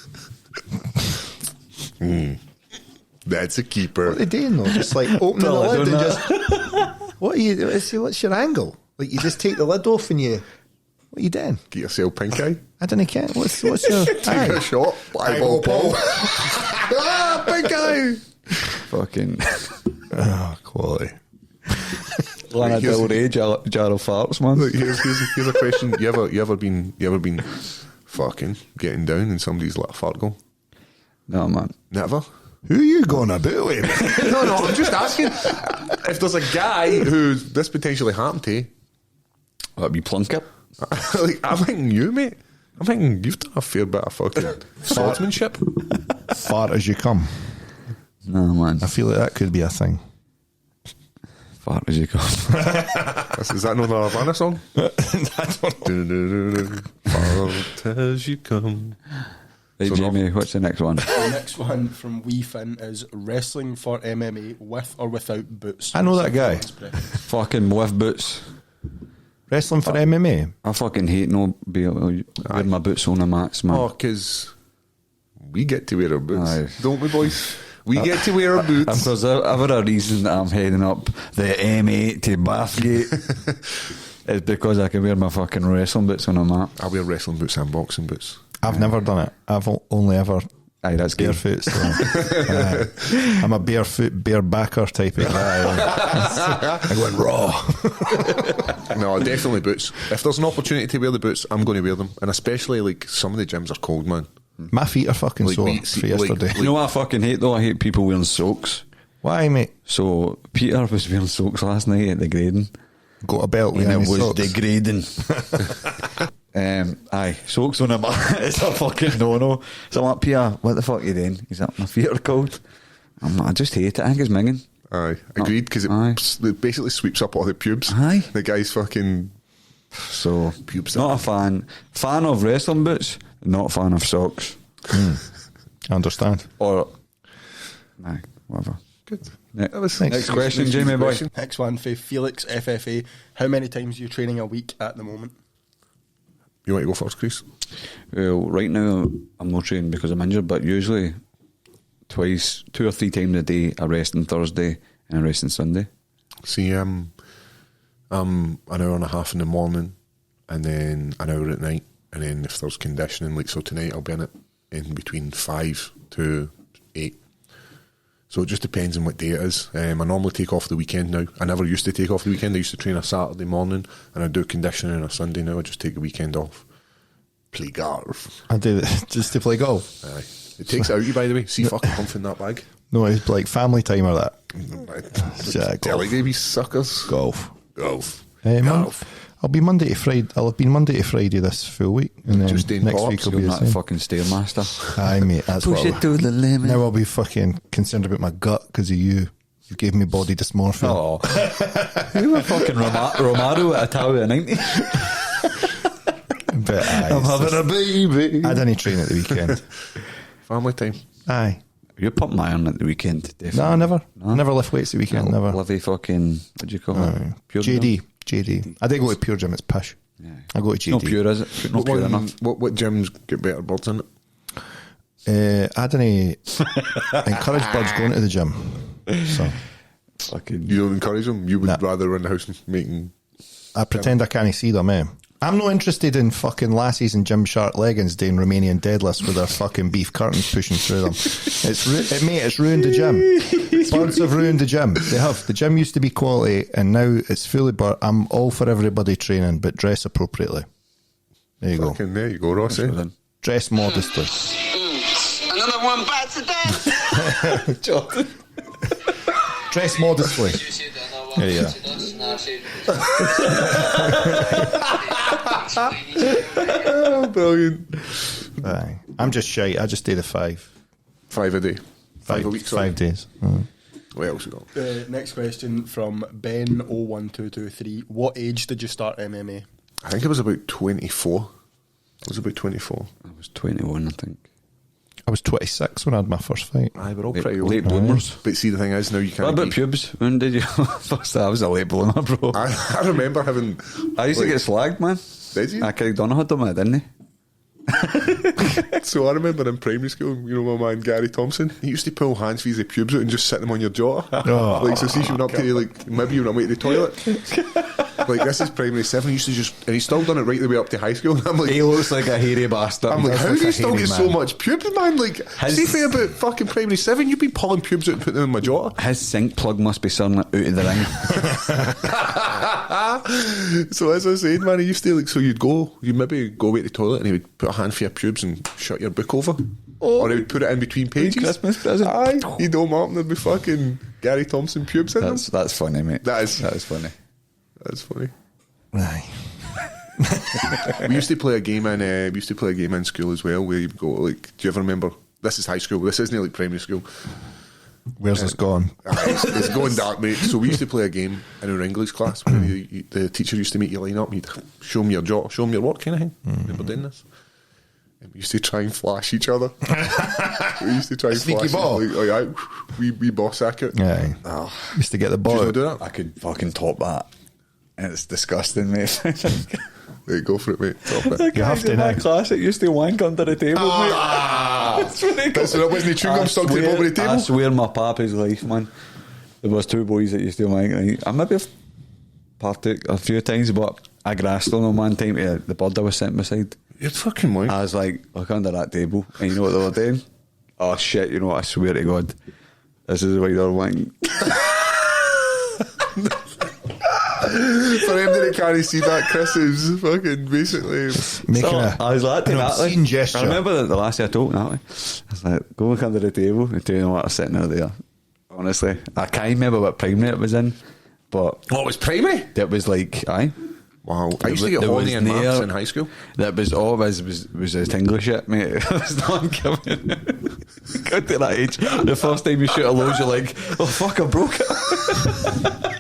Speaker 3: That's a keeper.
Speaker 4: What are they doing though? Just like opening the
Speaker 2: Well, I
Speaker 4: lid and
Speaker 2: don't
Speaker 4: just. What are you? See, what's your angle? Like you just take the lid off and you. What are you doing?
Speaker 3: Get yourself pink eye.
Speaker 4: I don't care. What's your.
Speaker 3: Take a shot. Eyeball Paul. Ah, pink eye.
Speaker 2: Fucking
Speaker 4: Oh, quality.
Speaker 2: Lana
Speaker 3: here's-
Speaker 2: Del Rey jar of farts, man.
Speaker 3: Look, here's a question. You ever been fucking getting down in somebody's little fargle?
Speaker 2: No, man.
Speaker 3: Never.
Speaker 4: Who are you going about with?
Speaker 3: No, I'm just asking. If there's a guy who this potentially happened to,
Speaker 2: That'd be Plunkett.
Speaker 3: like, I'm thinking you, mate. I'm thinking you've done a fair bit of fucking swordsmanship.
Speaker 4: Fart as you come.
Speaker 2: No, man.
Speaker 4: I feel like that could be a thing.
Speaker 2: Fart as you come.
Speaker 3: Is that not a Havana song? Fart as you come.
Speaker 2: Hey,
Speaker 3: So
Speaker 2: Jamie, what's the next one?
Speaker 5: The next one from Wee Finn is wrestling for MMA with or without boots.
Speaker 4: I know that guy.
Speaker 2: Fucking with boots.
Speaker 4: Wrestling for MMA.
Speaker 2: I fucking hate wearing my boots on the mats, man.
Speaker 3: Oh, because we get to wear our boots,
Speaker 2: Aye.
Speaker 3: don't we, boys? We get to wear our
Speaker 2: If
Speaker 3: boots.
Speaker 2: there's ever a reason that I'm heading up the M8 to Bathgate, it's because I can wear my fucking wrestling boots on a mat.
Speaker 3: I wear wrestling boots and boxing boots.
Speaker 4: I've never done it. I've only ever
Speaker 2: Aye, that's good.
Speaker 4: barefoot. So, I'm a barefoot, barebacker type of guy. I went raw.
Speaker 3: No, definitely boots. If there's an opportunity to wear the boots, I'm going to wear them. And especially, like, some of the gyms are cold, man.
Speaker 4: My feet are fucking
Speaker 3: Like,
Speaker 4: sore
Speaker 3: we-
Speaker 4: for
Speaker 3: like-
Speaker 4: yesterday.
Speaker 2: You know what I fucking hate though? I hate people wearing socks.
Speaker 4: Why, mate?
Speaker 2: So Peter was wearing socks last night at the grading,
Speaker 4: Got a belt
Speaker 2: and
Speaker 4: with
Speaker 2: it
Speaker 4: any
Speaker 2: was
Speaker 4: socks.
Speaker 2: degrading. Aye, socks on a mat. It's a fucking no-no. So I'm like, Peter, what the fuck are you doing? He's like, my feet are cold. I'm like, I just hate it. I think it's minging.
Speaker 3: Aye, agreed, because
Speaker 2: Aye.
Speaker 3: it basically sweeps up all the pubes.
Speaker 2: Aye.
Speaker 3: The guy's fucking
Speaker 2: So
Speaker 3: pubes.
Speaker 2: not a fan. Fan of wrestling boots, not a fan of socks.
Speaker 4: I understand.
Speaker 2: Or aye, whatever.
Speaker 3: Good.
Speaker 2: Next,
Speaker 4: next
Speaker 2: question,
Speaker 3: next
Speaker 2: Jamie boy.
Speaker 3: question.
Speaker 5: Next one for Felix FFA. How many times are you training a week at the moment?
Speaker 3: You want to go first, Chris?
Speaker 2: Well, right now I'm not training because I'm injured, but usually 2 or 3 times a day. I rest on Thursday and I rest on Sunday.
Speaker 3: See, I'm an hour and a half in the morning, and then an hour at night, and then if there's conditioning, like so tonight, I'll be in it in between 5 to 8. So it just depends on what day it is. I normally take off the weekend now. I never used to take off the weekend. I used to train a Saturday morning, and I do conditioning on a Sunday. Now I just take the weekend off. Play golf.
Speaker 4: I do it just to play golf.
Speaker 3: Aye. It takes it out you, by the way. See fucking comfort in that bag.
Speaker 4: No, it's like family time or that.
Speaker 3: Delicacy suckers.
Speaker 4: Golf.
Speaker 3: Golf.
Speaker 4: I'll be Monday to Friday. I'll have been Monday to Friday this full week, and then
Speaker 3: Just doing
Speaker 4: next
Speaker 3: pops,
Speaker 4: week I'll
Speaker 2: You're
Speaker 4: be the
Speaker 2: not a
Speaker 4: same.
Speaker 2: fucking stairmaster.
Speaker 4: Aye, mate. That's
Speaker 2: Push
Speaker 4: what.
Speaker 2: it to the limit.
Speaker 4: Now I'll be fucking concerned about my gut because of you. You gave me body dysmorphia.
Speaker 2: Oh, you were fucking Romaro at Italia 90.
Speaker 4: But aye,
Speaker 2: I'm
Speaker 4: it's
Speaker 2: having
Speaker 4: just-
Speaker 2: a baby.
Speaker 4: I didn't train at the weekend.
Speaker 3: Family time.
Speaker 4: Aye.
Speaker 2: You pumped my iron at the weekend, definitely.
Speaker 4: No, never.
Speaker 2: No?
Speaker 4: Never lift weights at the weekend. Never.
Speaker 2: Livy fucking, what do you call it? Pure
Speaker 4: JD. JD. I didn't go to Pure Gym. It's pish.
Speaker 2: Yeah.
Speaker 4: I go to
Speaker 2: It's not
Speaker 4: JD.
Speaker 2: pure, is it? Not pure enough.
Speaker 3: What gyms get better birds in it?
Speaker 4: I didn't encourage birds going to the gym. So
Speaker 2: Fucking.
Speaker 3: You don't encourage them. You would
Speaker 4: Nah.
Speaker 3: rather run the house making.
Speaker 4: I pretend I can't see them, I'm not interested in fucking lassies in Gymshark leggings doing Romanian deadlifts with their fucking beef curtains pushing through them. It's ruined the gym. Birds have ruined the gym. They have. The gym used to be quality, and now it's fully bird. I'm all for everybody training, but dress appropriately. There you go.
Speaker 3: Fucking there you go, Ross. Eh?
Speaker 4: Dress modestly.
Speaker 6: Another one bites the dust.
Speaker 2: Jordan.
Speaker 4: Dress modestly. There you
Speaker 3: Oh, brilliant.
Speaker 4: Aye. I'm just shy. I just do the 5.
Speaker 3: 5 a day. 5 a week, sorry.
Speaker 4: 5 days.
Speaker 3: What else we got?
Speaker 5: Next question from Ben01223. What age did you start MMA?
Speaker 3: I think it was about 24. It was about 24.
Speaker 2: I was 21, I think.
Speaker 4: I was 26 when I had my first fight.
Speaker 3: Aye, we're all
Speaker 2: Late-
Speaker 3: pretty old.
Speaker 2: late bloomers.
Speaker 3: But see, the thing is, now you
Speaker 2: What
Speaker 3: can't.
Speaker 2: about
Speaker 3: be-
Speaker 2: pubes? When did you first? I was a late bloomer, bro.
Speaker 3: I remember having.
Speaker 2: I used to get slagged, man.
Speaker 3: Did you?
Speaker 2: I kicked on a hood on it, didn't he?
Speaker 3: So I remember in primary school, you know, my man Gary Thompson, he used to pull hands for his pubes out and just sit them on your jaw.
Speaker 4: Oh.
Speaker 3: Like, so see, you went up to like maybe you were on the way to the toilet. Like, this is primary 7. He used to just, and he's still done it right the way up to high school. And I'm like,
Speaker 2: He looks like a hairy bastard.
Speaker 3: I'm like,
Speaker 4: looks
Speaker 3: how
Speaker 4: like
Speaker 3: do you
Speaker 4: a
Speaker 3: still
Speaker 4: hairy
Speaker 3: get so
Speaker 4: man.
Speaker 3: much pubes, man? Like,
Speaker 2: His-
Speaker 3: see, for about fucking primary 7, you've been pulling pubes out and putting them in my jaw.
Speaker 2: His sink plug must be something out of the ring.
Speaker 3: So as I was saying, man, he used to like, so you'd maybe go away to the toilet and he would put a hand for your pubes and shut your book over. Or he would put it in between pages.
Speaker 2: Christmas present.
Speaker 3: Aye, you'd open up and there'd be fucking Gary Thompson pubes in them.
Speaker 2: That's funny, mate.
Speaker 3: That is
Speaker 2: funny.
Speaker 3: That's funny.
Speaker 4: Aye.
Speaker 3: We used to play a game in school as well where you go like, do you ever remember? This is high school. This isn't like primary school.
Speaker 4: Where's this gone?
Speaker 3: It's going dark, mate. So we used to play a game in our English class where the teacher used to make you line up and he'd show them your jaw, show them your work kind of thing. Remember doing this? And we used to try and flash each other. We used to try and
Speaker 4: Sneaky
Speaker 3: flash
Speaker 4: ball.
Speaker 3: Like, we boss sack it.
Speaker 4: Aye. Used to get the
Speaker 3: Do you
Speaker 4: ball.
Speaker 3: know do that?
Speaker 2: I could fucking top that. And it's disgusting, mate.
Speaker 3: Right, go for it, mate. Top it.
Speaker 4: You have to now.
Speaker 2: class, it used to wank under the table,
Speaker 3: That's what it wasn't chewing gum stuck to the bottom of the
Speaker 2: I
Speaker 3: table.
Speaker 2: swear my papa's life, man. There was 2 boys that used to wank. Right? I maybe have partook a few times, but I grassed on them one time to the bird I was sitting beside.
Speaker 3: You're fucking white.
Speaker 2: I was like, look under that table, and you know what they were doing? Oh shit, you know what, I swear to God, this is why they're wanking.
Speaker 3: For them that can't see that, Chris is fucking basically.
Speaker 4: Making
Speaker 2: So,
Speaker 4: a,
Speaker 2: I was like,
Speaker 4: an
Speaker 2: Natalie.
Speaker 4: obscene gesture.
Speaker 2: I remember the last year I told Natalie, I was like, go look under the table and tell you what I'm sitting out there. Honestly, I can't remember what primary it was in, but
Speaker 3: Oh, it was primary?
Speaker 2: it was like, aye.
Speaker 3: Wow. I used to get
Speaker 2: There
Speaker 3: horny
Speaker 2: was
Speaker 3: in maths
Speaker 2: near-
Speaker 3: in high school.
Speaker 2: That was all was just English shit, mate. It was not coming. Got to that age. The first time you shoot a load, you're like, oh fuck, I broke it.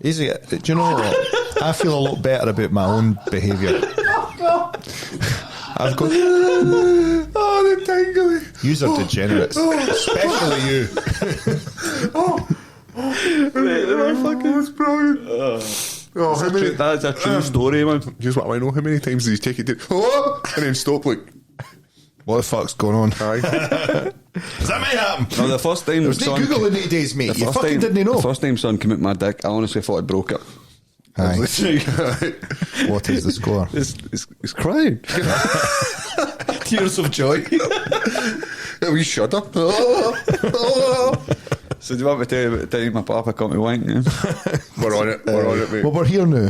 Speaker 4: Easy. Do you know what? I feel a lot better about my own behaviour. I've got.
Speaker 3: Oh, the tingly.
Speaker 4: Yous are degenerates, especially you.
Speaker 3: That's brilliant. Oh, how many,
Speaker 2: That's a true story, man.
Speaker 3: here's what I know. How many times did you take it to, oh, and then stop, like,
Speaker 4: What the fuck's going on?
Speaker 3: aye.
Speaker 4: That might happen.
Speaker 2: No, the first time
Speaker 4: There's no
Speaker 2: son,
Speaker 4: Google in these days, mate. You fucking didn't know.
Speaker 2: The first time son came out my dick, I honestly thought I broke it.
Speaker 4: Aye.
Speaker 2: It's,
Speaker 4: What is the score?
Speaker 2: it's crying.
Speaker 4: Tears of joy.
Speaker 3: A wee shudder. Oh, oh.
Speaker 2: So do you want me to tell you my papa caught me wanking?
Speaker 3: We're on it, mate.
Speaker 4: Well, we're here now.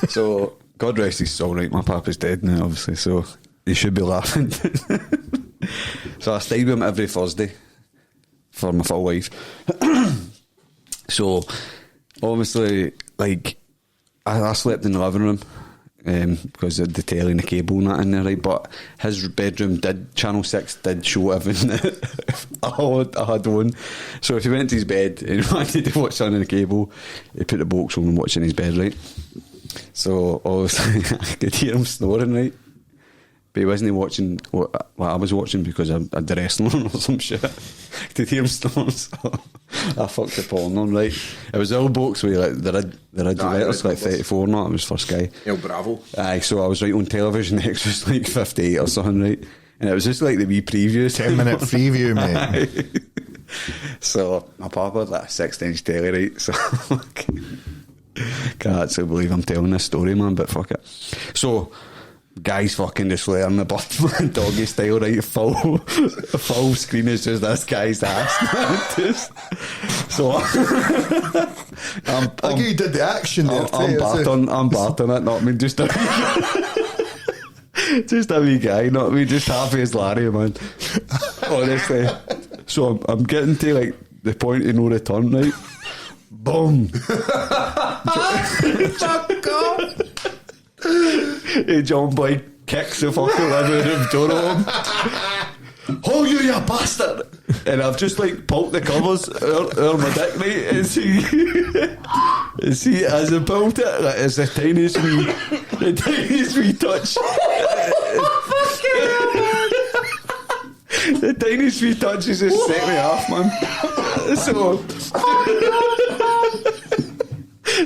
Speaker 2: So, God rest his soul, right? My papa's dead now, obviously, so he should be laughing. So I stayed with him every Thursday for my full life. So, obviously, like, I slept in the living room because of the telly and the cable and that in there, right? But his bedroom Channel 6 did show everything that I had on. So if he went to his bed and he wanted to watch something on the cable, he put the box on and watched in his bed, right? So obviously I could hear him snoring, right? But he wasn't watching what I was watching because I had the wrestling on or some shit. I could hear him snoring, so I fucked the porn on, right? It was the old box where like the letters like 34 and that, it was for Sky.
Speaker 3: El Bravo.
Speaker 2: Aye, so I was right on television next was like 58 or something, right? And it was just like the wee preview.
Speaker 4: 10-minute preview, mate.
Speaker 2: Aye. So my papa had like a 6-inch telly, right? So can't actually believe I'm telling this story, man, but fuck it. So guys fucking just laying the bottom doggy style, right? Full screen is just this guy's ass. Just, so
Speaker 4: I think you did the action there.
Speaker 2: I'm battering it, not me, just a just a wee guy, not me, just happy as Larry, man. Honestly. So I'm getting to like the point of no return, right? Boom. Fuck off. Hey, John Boy kicks the fucking living room door on him. Oh, you bastard! And I've just like pulled the covers out my dick, right? And see, as I pulled it, like, it's the tiniest wee touch. The tiniest wee touch is just set me off, man.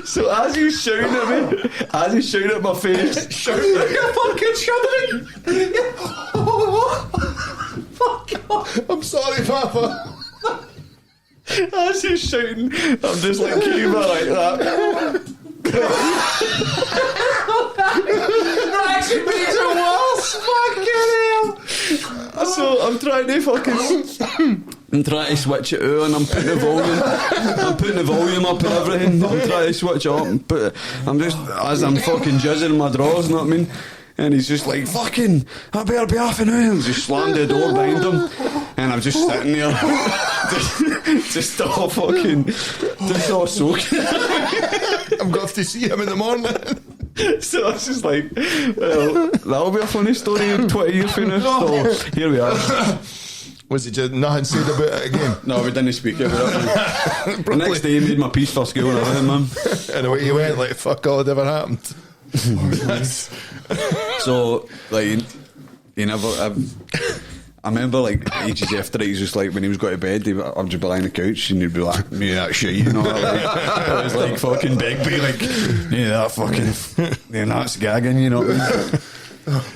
Speaker 2: So as he's shouting at me, as he's shouting at my face, shouting, you're fucking shouting. Fuck off. I'm sorry, Papa. As he's shouting, I'm just like Cuba like that. Actually, makes it worse. Fucking hell. So I'm trying to switch it out, and I'm putting the volume up and everything. I'm trying to switch it up and I'm just, as I'm fucking jizzing in my drawers, you know what I mean? And he's just like, fucking, I better be off and out. And just slammed the door behind him. And I'm just sitting there, just all fucking, just all soaking.
Speaker 4: I'm going to see him in the morning.
Speaker 2: So I was just like, well, that'll be a funny story in 20 years from now. So here we are.
Speaker 4: Was he just nothing said about it again?
Speaker 2: No, we didn't speak about it. The next day he made my peace for school and everything, man.
Speaker 4: And away he went like, fuck all that ever happened.
Speaker 2: So, like, you never... I remember, like, ages after it, he's just like, when he was going to bed, I'd just be lying on the couch and he'd be like, me that shit, you know? Like, it was like fucking Begbie, like, yeah, that fucking... Yeah, that's gagging, you know?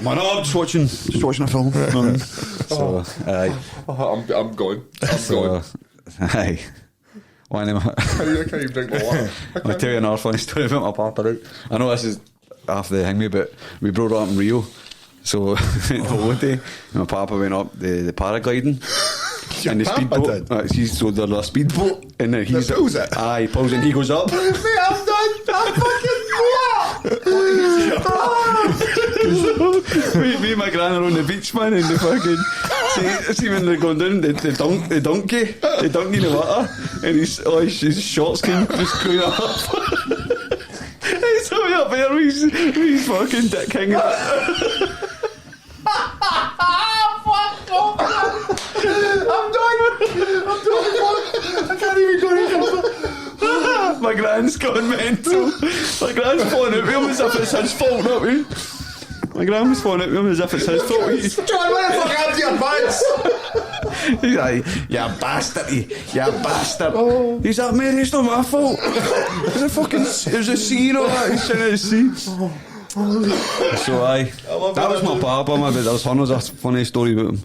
Speaker 2: Man, no, I'm just watching a film. So, aye.
Speaker 3: I'm going.
Speaker 2: Aye. One of my...
Speaker 3: I can't even drink my water.
Speaker 2: I'll tell you another funny story about my papa, right? I know this is after the hang me, but we brought it up in Rio. So, in holiday, my papa went up the paragliding. And the speedboat. So there's a speedboat. And then he's...
Speaker 4: pulls it?
Speaker 2: Aye, he pulls it and he goes up.
Speaker 5: Mate, I'm done. I'm fucking
Speaker 2: me and my gran are on the beach, man, and the fucking see when they're going down the donkey in the water, and his shorts came just going up. He's way up there with his fucking dick hanging out.
Speaker 5: I'm done. I can't even go anymore.
Speaker 2: My gran's gone mental. My gran's falling out with him as if it's his fault, not me. My gran was falling out with him as if it's his fault.
Speaker 5: John, where the fuck happened to your pants?
Speaker 2: He's like, you bastard, you bastard. Oh. He's like, mate, it's not my fault. It was a scene or that. He's trying to see. So that was my papa, man, but there was hundreds of funny story about him.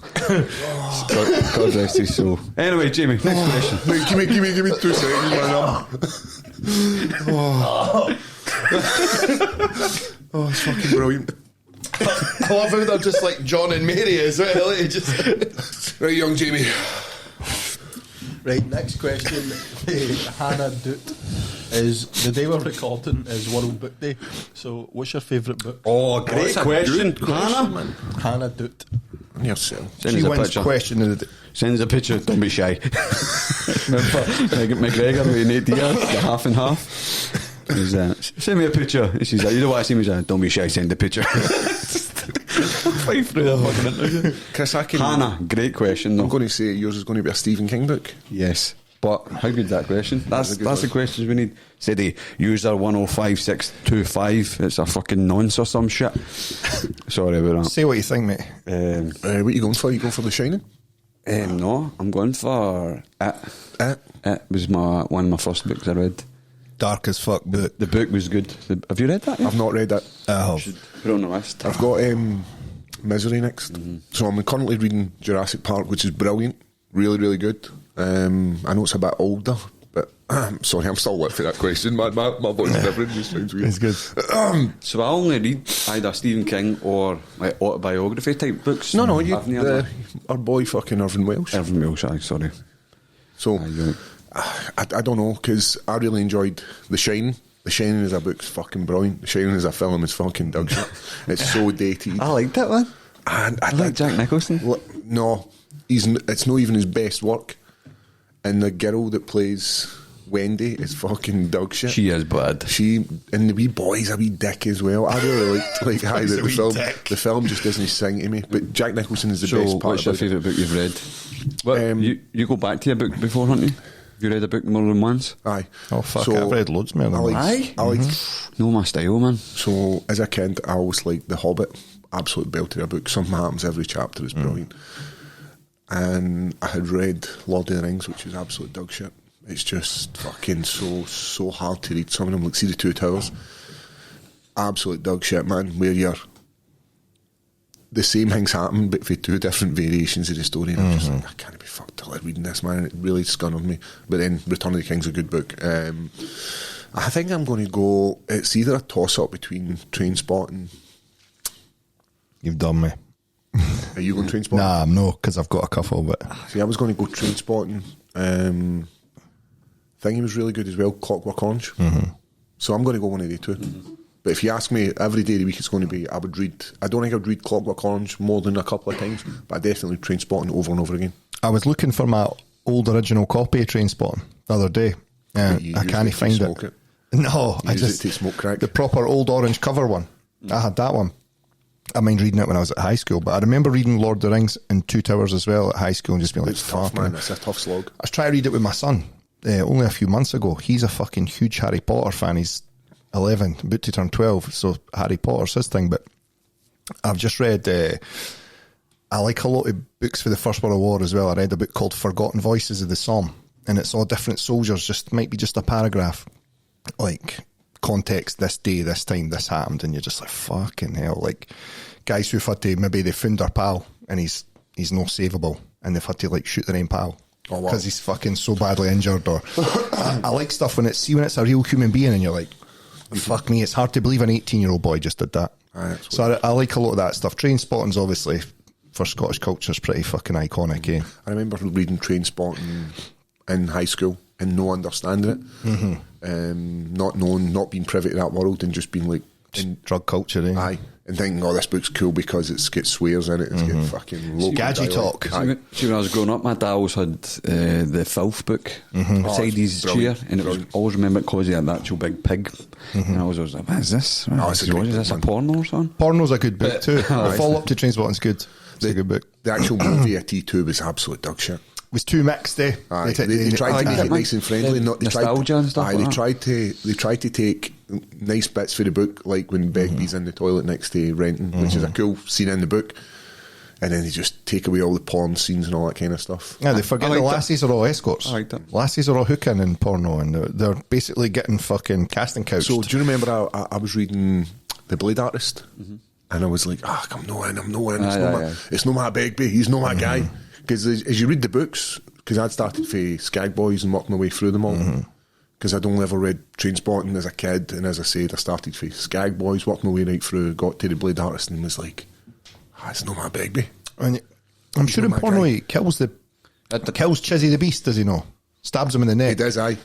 Speaker 2: God rest his soul. Anyway, Jamie, next question.
Speaker 3: Wait, give me 2 seconds, man. Oh, it's fucking brilliant.
Speaker 4: I love how they're just like John and Mary as well. Just
Speaker 3: Right, young Jamie.
Speaker 5: Right, next question. Hannah Doot is the day we're recording is World Book Day. So, what's your favourite book?
Speaker 2: Oh, great question.
Speaker 5: Hannah Doot.
Speaker 3: Yourself.
Speaker 4: she wins question of the day.
Speaker 2: Send us a picture, don't be shy. Remember McGregor with Nate Diaz, the half and half. He's, send me a picture. And she's like, you don't want to see me? He's like, don't be shy, send the picture. Fight through the fucking interview.
Speaker 3: Chris,
Speaker 2: Hannah, great question though.
Speaker 3: I'm going to say yours is going to be a Stephen King book.
Speaker 2: Yes. But how good's that question? That's the questions we need. Say the user 105625. It's a fucking nonce or some shit. Sorry about that.
Speaker 4: Say what you think, mate.
Speaker 3: What are you going for? You going for The Shining?
Speaker 2: No, I'm going for It. It was one of my first books I read.
Speaker 4: Dark as fuck book.
Speaker 2: The book was good. Have you read that yet?
Speaker 3: I've not read that.
Speaker 2: Should put it on the list.
Speaker 3: I've got Misery next. So I'm currently reading Jurassic Park, which is brilliant. Really, really good. I know it's a bit older, but sorry, I'm still looking for that question. My voice is different. It just sounds weird.
Speaker 4: It's good.
Speaker 2: So I only read either Stephen King or like autobiography type books.
Speaker 3: No, our boy fucking Irvin Welsh.
Speaker 2: Irvin Welsh, sorry.
Speaker 3: So I don't know, because I really enjoyed The Shining. The Shining as a book's fucking brilliant. The Shining as a film is fucking dog shit. It's so dated.
Speaker 2: I liked it, man.
Speaker 3: And
Speaker 2: I like Jack Nicholson.
Speaker 3: No, it's not even his best work. And the girl that plays Wendy is fucking dog shit.
Speaker 2: She is bad.
Speaker 3: And the wee boy's a wee dick as well. I really liked the film. The film just doesn't sing to me. But Jack Nicholson is the best part.
Speaker 2: What's your favourite book you've read? Well, you go back to your book before, haven't you? Have you read a book more than once?
Speaker 3: Aye.
Speaker 4: Oh fuck! I've read loads more than once.
Speaker 3: I like.
Speaker 2: No, my style, man.
Speaker 3: So as a kid, I always liked The Hobbit. Absolute belter of a book. Something happens every chapter is brilliant. And I had read Lord of the Rings, which is absolute dog shit. It's just fucking so hard to read. Some of them, like, see the Two Towers. Absolute dog shit, man. Where the same things happen, but for two different variations of the story. And I'm just like, I can't be fucked till I'm reading this, man. It really scunnered me. But then Return of the King's a good book. I think I'm going to go. It's either a toss up between Trainspotting.
Speaker 4: You've done me.
Speaker 3: Are you going Trainspotting?
Speaker 4: Nah, I'm no, because I've got a couple. But
Speaker 3: see, I was going to go Trainspotting. Thing he was really good as well. Clockwork Orange. So I'm going to go one of the two. But if you ask me, every day of the week it's going to be. I don't think I'd read Clockwork Orange more than a couple of times, but I definitely Trainspotting over and over again.
Speaker 4: I was looking for my old original copy of Trainspotting the other day. I can't find it. No, I just
Speaker 3: to smoke crack.
Speaker 4: The proper old orange cover one. I had that one. I mind reading it when I was at high school, but I remember reading Lord of the Rings and Two Towers as well at high school and just being like,
Speaker 3: it's tough, man. It's a tough slog.
Speaker 4: I was trying to read it with my son only a few months ago. He's a fucking huge Harry Potter fan. He's 11, about to turn 12, so Harry Potter's his thing. But I've just read, I like a lot of books for the First World War as well. I read a book called Forgotten Voices of the Somme, and it's all different soldiers, might be just a paragraph, like context, this day, this time, this happened, and you're just like, fucking hell. Like guys who've had to, maybe they found their pal and he's not savable, and they've had to like shoot their own pal because he's fucking so badly injured. Or I like stuff when it's a real human being and you're like, fuck me, it's hard to believe an 18-year-old boy just did that. So I like a lot of that stuff. Trainspotting's obviously for Scottish culture is pretty fucking iconic, eh?
Speaker 3: I remember reading Trainspotting in high school and no understanding it, not being privy to that world and just being like
Speaker 4: drug culture, eh?
Speaker 3: Aye, and thinking, oh, this book's cool because it's got swears in it, it's got fucking local
Speaker 4: gadget talk.
Speaker 2: See, when I was growing up, my dad always had the Filth book beside his chair, and it was always remember it because he had that actual big pig, and I was always like, what is this? Is this a porno or something?
Speaker 4: Porno's a good book too. The follow-up to Trainspotting's good. It's a good book.
Speaker 3: The actual movie at T2 was absolute dog shit.
Speaker 4: Was too mixed, eh?
Speaker 3: They tried to make it nice and friendly.
Speaker 2: Nostalgia and stuff.
Speaker 3: They tried to take nice bits for the book, like when Begbie's in the toilet next to Renton, which is a cool scene in the book, and then they just take away all the porn scenes and all that kind of stuff.
Speaker 4: Yeah, they forget the lassies are all escorts.
Speaker 2: I like that.
Speaker 4: Lassies are all hooking in porno, and they're basically getting fucking casting couched.
Speaker 3: So do you remember I was reading The Blade Artist, and I was like, I'm no in. It's no my Begbie. He's no my guy. Because as you read the books, because I'd started for Skag Boys and worked my way through them all, because I'd only ever read Trainspotting as a kid, and as I said, I started for Skag Boys, worked my way right through, got to The Blade Artist, and was like, it's not my Begbie.
Speaker 4: And I'm sure in porno he kills kills Chizzy the Beast, does he not? Stabs him in the neck.
Speaker 3: He does, aye.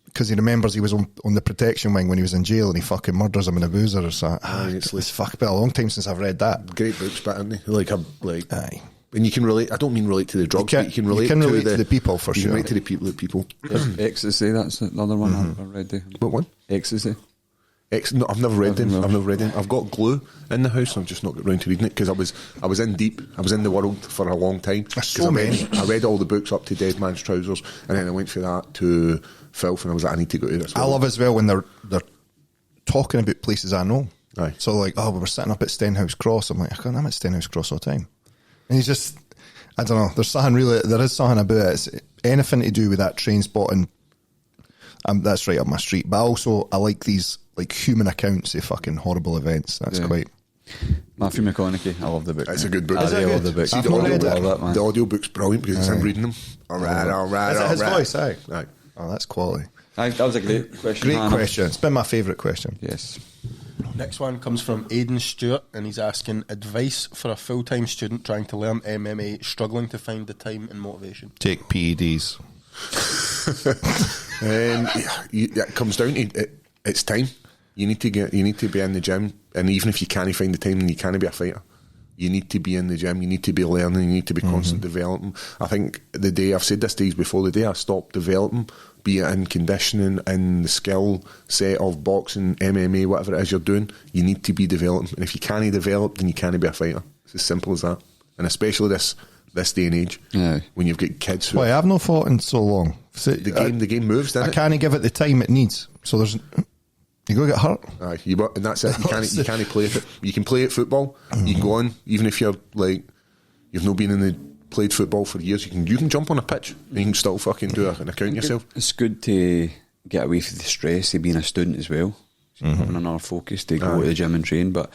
Speaker 4: Because he remembers he was on the protection wing when he was in jail, and he fucking murders him in a boozer or something. It's been a long time since I've read that.
Speaker 3: Great books, but aren't they? Aye. And you can relate. I don't mean relate to the drugs, but you can relate,
Speaker 4: to the people for
Speaker 3: you
Speaker 4: sure.
Speaker 3: can relate to the people.
Speaker 2: Ecstasy, that's another one I read there.
Speaker 3: What one?
Speaker 2: Ecstasy.
Speaker 3: No, I've never read them.
Speaker 2: Never.
Speaker 3: I've never read them. I've got Glue in the house, and I've just not got round to reading it because I was in deep. I was in the world for a long time.
Speaker 4: So many.
Speaker 3: I read all the books up to Dead Man's Trousers, and then I went from that to Filth, and I was like, I need to go to this.
Speaker 4: I love as well when they're talking about places I know.
Speaker 3: Aye.
Speaker 4: So like, oh, we were sitting up at Stenhouse Cross. I'm like, I'm at Stenhouse Cross all the time. And he's just, I don't know. There is something about it. It's anything to do with that train spotting. That's right up my street. But also, I like these like human accounts of fucking horrible events. That's quite.
Speaker 2: Matthew McConaughey, I love the book.
Speaker 3: It's a good book.
Speaker 2: I
Speaker 3: Is it
Speaker 2: really love
Speaker 3: good?
Speaker 2: the book.
Speaker 3: See,
Speaker 2: I
Speaker 3: the audio,
Speaker 2: love it, man.
Speaker 3: the audiobook's brilliant because it's him reading them. All right.
Speaker 4: Is it his voice? Aye.
Speaker 3: Aye.
Speaker 4: Oh, that's quality.
Speaker 2: Aye, that was a great question.
Speaker 4: Great
Speaker 2: Hannah.
Speaker 4: question. It's been my favourite question.
Speaker 2: Yes.
Speaker 5: Next one comes from Aidan Stewart, and he's asking advice for a full-time student trying to learn MMA, struggling to find the time and motivation.
Speaker 4: Take PEDs.
Speaker 3: It comes down to it's time. You need to be in the gym, and even if you can't find the time and you can't be a fighter, you need to be in the gym. You need to be learning. You need to be constant developing. I think I've said this days before, the day I stopped developing, be it in conditioning, in the skill set of boxing, MMA, whatever it is you're doing, you need to be developing. And if you can't develop, then you can't be a fighter. It's as simple as that. And especially this day and age, when you've got kids who...
Speaker 4: Why, I've not fought in so long.
Speaker 3: The game moves, doesn't
Speaker 4: I
Speaker 3: it?
Speaker 4: can't give it the time it needs. So there's... You go get hurt.
Speaker 3: Aye, and that's it. You can't play it. You can play at football. You can go on, even if you're like you've not played football for years. You can jump on a pitch and you can still fucking do an account yourself.
Speaker 2: It's good to get away from the stress of being a student as well. So having another focus to go to the gym and train, but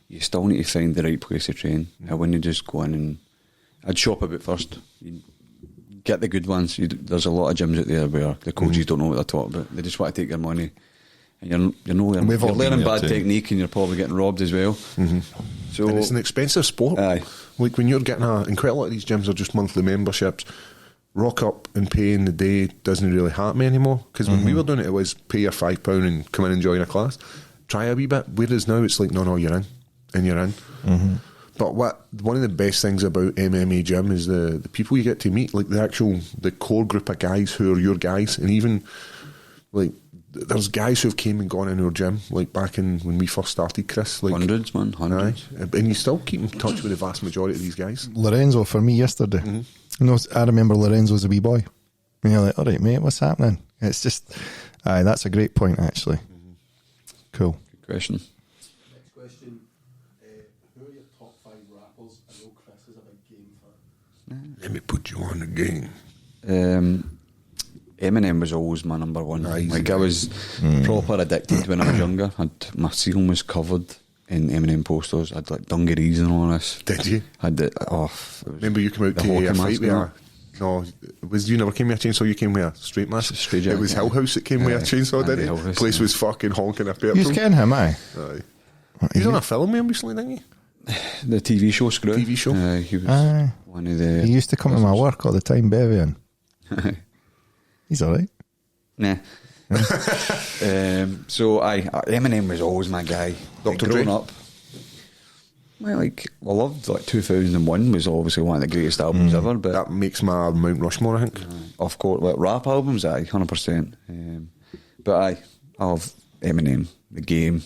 Speaker 2: you still need to find the right place to train. I wouldn't just go in and I'd shop a bit first. You get the good ones. There's a lot of gyms out there where the coaches don't know what they're talking about. They just want to take your money. And you're learning bad technique, and you're probably getting robbed as well. So
Speaker 3: and it's an expensive sport.
Speaker 2: Aye.
Speaker 3: Like when you're getting and quite a lot of these gyms are just monthly memberships. Rock up and pay in the day doesn't really happen anymore. Because when we were doing it, it was pay your £5 and come in and join a class. Try a wee bit. Whereas now it's like, no, you're in, and you're in. But one of the best things about MMA gym is the people you get to meet, like the core group of guys who are your guys, and even like. There's guys who've came and gone in our gym, like back when we first started, Chris. Like,
Speaker 2: hundreds.
Speaker 3: Aye. And you still keep in touch with the vast majority of these guys.
Speaker 4: Lorenzo for me yesterday. You know, I remember Lorenzo's a wee boy. And you're like, all right, mate, what's happening? It's just, that's a great point, actually. Cool.
Speaker 2: Good question.
Speaker 5: Next question, who are your top 5 rappers? I know Chris is a big game fan.
Speaker 3: Let me put you on the game.
Speaker 2: Eminem was always my number one.
Speaker 3: Nice.
Speaker 2: Like I was proper addicted when I was younger. My ceiling was covered in Eminem posters. I had like dungarees and all this.
Speaker 3: Did you?
Speaker 2: Had the
Speaker 3: Remember you came out to a fight with a... No, you never came with a chainsaw, you came with a straight mask.
Speaker 2: Straight
Speaker 3: it was
Speaker 2: jacket.
Speaker 3: Hill House that came with a chainsaw, didn't
Speaker 2: Hill
Speaker 3: it?
Speaker 2: House,
Speaker 3: Place was fucking honking a petrol.
Speaker 4: You ken him, aye?
Speaker 3: Aye. He was on a film with him recently, didn't you?
Speaker 2: the TV show Screw.
Speaker 3: TV show?
Speaker 2: He was
Speaker 4: Aye.
Speaker 2: one of the...
Speaker 4: He used to come to my work all the time, Bevian. He's alright.
Speaker 2: Nah. So Eminem was always my guy.
Speaker 3: Dr.
Speaker 2: Growing
Speaker 3: Dre?
Speaker 2: up, I loved 2001 was obviously one of the greatest albums ever. But
Speaker 3: That makes my Mount Rushmore, I think.
Speaker 2: of course, rap albums, 100%. But I love Eminem, The Game.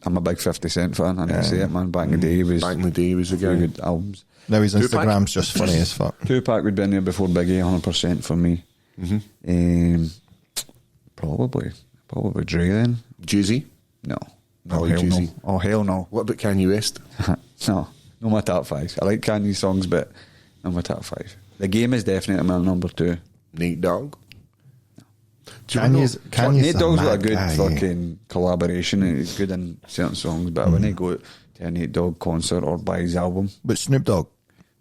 Speaker 2: I'm a big 50 Cent fan. I never say it, man. Back in the day, he was
Speaker 3: Back in the day, he was a
Speaker 2: very
Speaker 3: guy.
Speaker 2: good albums.
Speaker 4: Now his
Speaker 3: Tupac?
Speaker 4: Instagram's just funny as fuck.
Speaker 2: Tupac would be in there before Biggie, 100% for me. Probably Dre then.
Speaker 3: Jay-Z?
Speaker 2: No.
Speaker 3: Oh, Jay-Z.
Speaker 2: Oh, hell no.
Speaker 3: What about Kanye West?
Speaker 2: No my top 5. I like Kanye's songs, but not my top 5. The Game is definitely my number 2.
Speaker 3: Nate Dogg?
Speaker 4: Kanye's
Speaker 2: Nate Dogg's got a
Speaker 4: mad
Speaker 2: good
Speaker 4: guy,
Speaker 2: fucking collaboration, and he's good in certain songs, but when I go to a Nate Dogg concert or buy his album,
Speaker 4: But Snoop Dogg.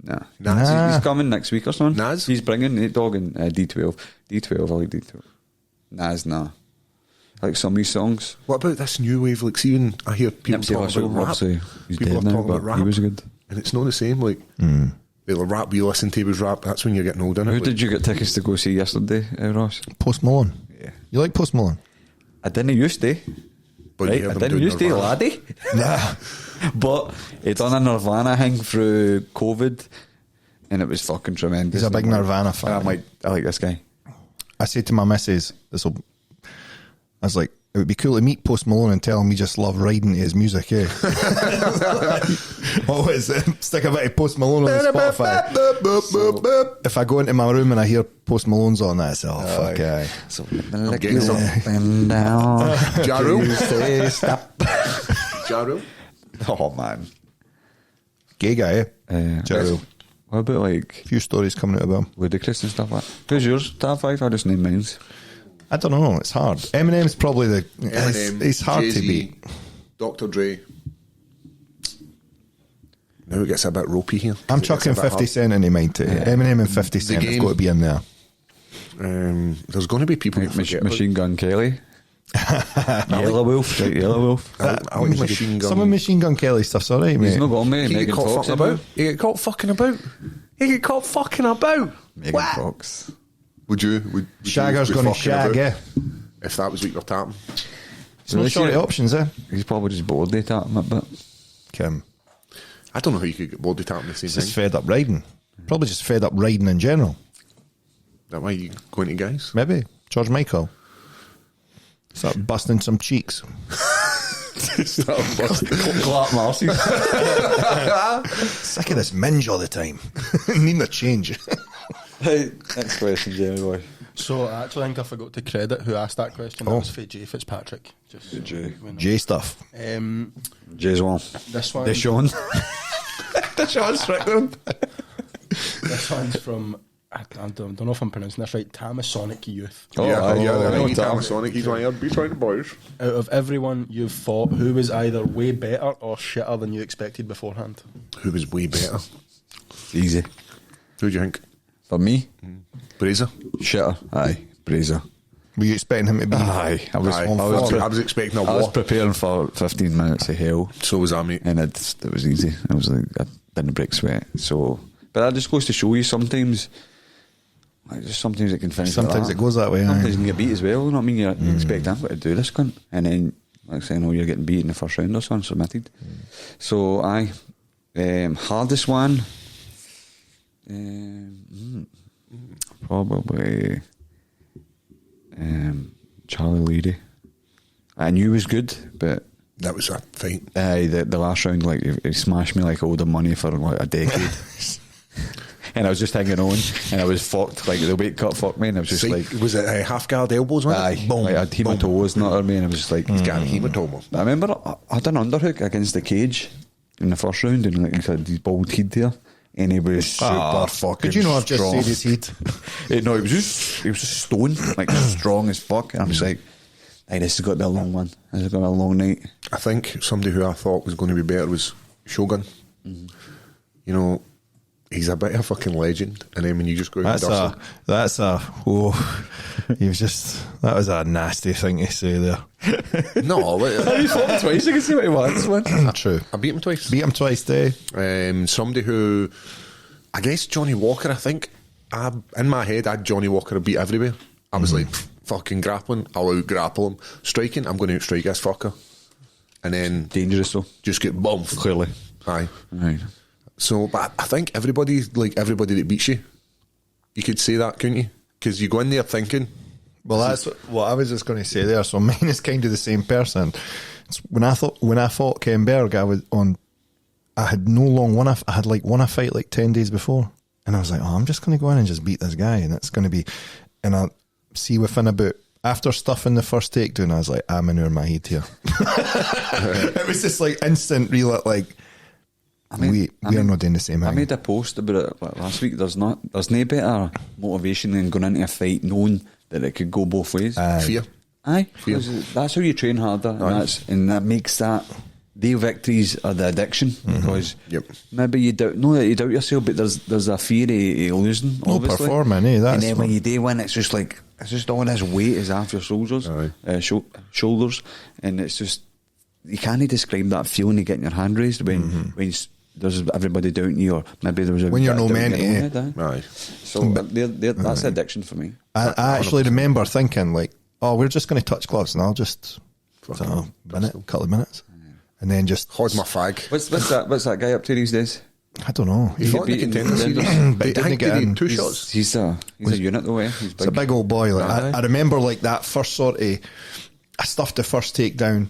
Speaker 2: nah.
Speaker 3: Nas?
Speaker 2: He's coming next week or something.
Speaker 3: Nas?
Speaker 2: He's bringing Nate Dogg and D12. I like D12. Nas, nah. I like some of his songs.
Speaker 3: What about this new wave? Like, see, when I hear people
Speaker 2: Nipsey
Speaker 3: talking
Speaker 2: Hussle,
Speaker 3: about rap,
Speaker 2: obviously, he's
Speaker 3: people
Speaker 2: dead
Speaker 3: are
Speaker 2: now,
Speaker 3: talking about
Speaker 2: but
Speaker 3: rap,
Speaker 2: he was good.
Speaker 3: and it's not the same. Like, the rap we listen to was rap. That's when you're getting older.
Speaker 2: Who did you get tickets to go see yesterday, Ross?
Speaker 4: Post Malone.
Speaker 2: Yeah.
Speaker 4: You like Post Malone?
Speaker 2: I didn't used to.
Speaker 3: But
Speaker 2: Right?
Speaker 3: you hear
Speaker 2: I
Speaker 3: them
Speaker 2: didn't
Speaker 3: doing
Speaker 2: used to,
Speaker 3: Nirvana.
Speaker 2: laddie.
Speaker 4: Nah.
Speaker 2: But he done a Nirvana thing through COVID, and it was fucking tremendous.
Speaker 4: He's a big Nirvana fan.
Speaker 2: And I'm like, I like this guy.
Speaker 4: I said to my missus, I was like, it would be cool to meet Post Malone and tell him we just love riding to his music, eh? Always stick a bit of Post Malone on the Spotify. So, if I go into my room and I hear Post Malone's on, that's fuck, aye.
Speaker 2: So
Speaker 3: I'm getting something.
Speaker 2: down.
Speaker 3: Ja Rule.
Speaker 2: You say stop.
Speaker 3: Ja Rule.
Speaker 2: Oh man.
Speaker 4: Gay guy, eh? Ja Rule.
Speaker 2: What about like
Speaker 4: Few stories coming out about him.
Speaker 2: Ludacris and stuff like that? Who's yours? Top 5? I just name mine.
Speaker 4: I don't know, it's hard. Eminem's probably
Speaker 3: Eminem,
Speaker 4: it's hard
Speaker 3: Jay-Z,
Speaker 4: to beat.
Speaker 3: Dr. Dre. Now it gets a bit ropey here.
Speaker 4: I'm chucking 50 Cent into mine too. Eminem and 50 Cent have
Speaker 3: Game.
Speaker 4: got to be in there.
Speaker 3: There's going to be people
Speaker 2: Like
Speaker 3: who forget
Speaker 2: Machine Gun Kelly. Yellow Wolf. Right, Yellow Wolf.
Speaker 3: I like Machine Gun.
Speaker 4: Some of Machine Gun Kelly stuff's alright, mate.
Speaker 2: He's not got me.
Speaker 3: He
Speaker 2: Megan
Speaker 3: get caught
Speaker 2: Fox.
Speaker 3: fucking about. He get caught fucking about. He get caught fucking about.
Speaker 2: Megan Fox.
Speaker 3: Would you?
Speaker 4: Shagger's
Speaker 3: be
Speaker 4: going to
Speaker 3: fucking
Speaker 4: shag,
Speaker 3: about
Speaker 4: eh?
Speaker 3: if that was what you're tapping?
Speaker 4: It's no short of options, eh?
Speaker 2: He's probably just bored of tapping it, but
Speaker 4: Kim.
Speaker 3: I don't know how you could get body tapping the same
Speaker 4: He's
Speaker 3: thing.
Speaker 4: just fed up riding. Probably just fed up riding in general.
Speaker 3: That why you going to guys?
Speaker 4: Maybe. George Michael. Start busting some cheeks.
Speaker 2: Clark Marcy.
Speaker 4: Sick of this minge all the time. Needing a change.
Speaker 2: Hey, next question, Jamie boy.
Speaker 5: So I actually think I forgot to credit who asked that question. That was for Jay Fitzpatrick. Just
Speaker 2: Jay.
Speaker 4: J stuff.
Speaker 2: Jay's one.
Speaker 5: This one.
Speaker 2: Deshaun. Deshaun Strickland.
Speaker 5: This one's from. I don't know if I'm pronouncing this right. Tamasonic Youth.
Speaker 2: Oh,
Speaker 3: yeah,
Speaker 2: I know
Speaker 3: he's
Speaker 2: Tom.
Speaker 3: Sonic. He's on here. Be trying to boys.
Speaker 5: Out of everyone you've fought, who was either way better or shitter than you expected beforehand?
Speaker 3: Who was way better?
Speaker 2: Easy.
Speaker 3: Who do you think?
Speaker 2: For me,
Speaker 3: Brazier.
Speaker 2: shitter. Aye, Brazier.
Speaker 4: Were you expecting him to be?
Speaker 2: Aye, I was.
Speaker 3: Aye.
Speaker 2: I
Speaker 3: I was expecting a
Speaker 2: I was
Speaker 3: war.
Speaker 2: preparing for 15 minutes of hell,
Speaker 3: So was I, mate.
Speaker 2: and it was easy. I was like, I didn't break sweat. So, but that just goes to show you sometimes. Like, just sometimes it can finish.
Speaker 4: Sometimes
Speaker 2: like
Speaker 4: it goes that way,
Speaker 2: Sometimes
Speaker 4: aye.
Speaker 2: you can get beat as well. You know what I mean? You expect that to do this cunt, and then like saying, "Oh, you're getting beat in the first round or something." Submitted. So aye, hardest one. Probably Charlie Leedy. I knew he was good, but
Speaker 3: That was a fight.
Speaker 2: the last round, like he smashed me like owed him money for like a decade. And I was just hanging on, and I was fucked. Like the weight cut fucked me, and I was just
Speaker 3: See,
Speaker 2: like,
Speaker 3: was it half guard elbows? Wasn't
Speaker 2: aye,
Speaker 3: it? Boom.
Speaker 2: like I had hematomas, not what I mean. I was just like,
Speaker 3: He's got a hematoma.
Speaker 2: I remember I had an underhook against the cage in the first round, and like he had his bald head there, and he was super fucking.
Speaker 4: Could you know I've just
Speaker 2: strong.
Speaker 4: said his heat?
Speaker 2: No, he was just stone, like strong as fuck. And I'm just like, hey, this has got to be a long one. This has got to be a long night.
Speaker 3: I think somebody who I thought was going to be better was Shogun. You know, he's a bit of a fucking legend. And then when you just go out and dust
Speaker 4: that was a nasty thing to say there.
Speaker 3: him. No,
Speaker 2: He fought twice. I can see what he wants, man.
Speaker 4: True.
Speaker 3: I beat him twice.
Speaker 4: Beat him twice, day.
Speaker 3: Somebody who, I guess Johnny Walker, I think, in my head, I had Johnny Walker beat everywhere. I was like, fucking grappling, I'll out grapple him. Striking, I'm going to out strike this fucker. And then
Speaker 2: Dangerous though.
Speaker 3: just get bombed.
Speaker 2: Clearly.
Speaker 3: Aye.
Speaker 2: Right.
Speaker 3: So, but I think everybody that beats you, you could say that, couldn't you? Because you go in there thinking,
Speaker 4: Well, that's what I was just going to say there. So mine is kind of the same person. When I fought Ken Berg, I had no long one. I had like won a fight like 10 days before, and I was like, oh, I'm just going to go in and just beat this guy, and it's going to be. And I see within about after stuffing the first takedown, I was like, I'm in my head here. It was just like instant real like. We are not doing the same
Speaker 2: I
Speaker 4: thing.
Speaker 2: made a post about it like, last week. There's no better motivation than going into a fight knowing that it could go both ways.
Speaker 3: fear.
Speaker 2: Aye, because that's how you train harder, and that makes that their victories are the addiction. Because maybe you doubt yourself, but there's a fear of losing.
Speaker 4: No
Speaker 2: obviously.
Speaker 4: performing, eh?
Speaker 2: And then when you do win, it's just like all this weight is off your shoulders, shoulders, and it's just you can't describe that feeling of getting your hand raised when there's everybody down you, or maybe there was a
Speaker 4: when you're no
Speaker 2: down
Speaker 4: man,
Speaker 2: your own head,
Speaker 3: Aye.
Speaker 2: So that's addiction for me.
Speaker 4: I actually remember thinking like, oh, we're just going to touch gloves, and I'll just couple of minutes, and then just
Speaker 3: Hold my fag.
Speaker 2: What's that guy up to these days?
Speaker 4: I don't know.
Speaker 3: He fought in the
Speaker 2: beaten
Speaker 3: Contender
Speaker 2: Contenders.
Speaker 3: Series.
Speaker 4: But
Speaker 3: I
Speaker 4: didn't
Speaker 3: think
Speaker 4: get
Speaker 3: they
Speaker 4: in.
Speaker 3: did 2 shots.
Speaker 2: He's a unit though, eh? He's
Speaker 4: It's a
Speaker 2: big.
Speaker 4: big old boy. Like,
Speaker 3: Aye.
Speaker 4: I remember like that first sort of, I stuffed the first takedown.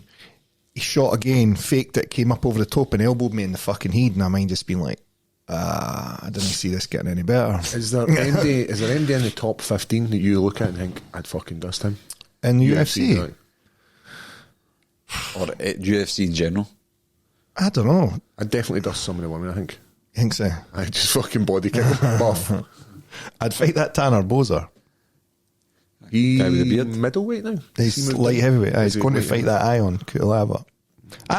Speaker 4: He shot again, faked it, came up over the top and elbowed me in the fucking head. And I mind just being like, I didn't see this getting any better.
Speaker 3: Is there MD in the top 15 that you look at and think, I'd fucking dust him?
Speaker 4: In the UFC?
Speaker 3: right?
Speaker 2: Or at UFC in general.
Speaker 4: I don't know.
Speaker 3: I'd definitely dust some of the women, I think.
Speaker 4: You think so?
Speaker 3: I'd just fucking body kick him, buff.
Speaker 4: I'd fight that Tanner Bozer.
Speaker 3: He
Speaker 2: Guy with the beard.
Speaker 3: middleweight now?
Speaker 4: He's
Speaker 3: moved
Speaker 4: light
Speaker 3: up?
Speaker 4: heavyweight. He's going to
Speaker 3: Heavyweight,
Speaker 4: fight that Ion Kutalaba.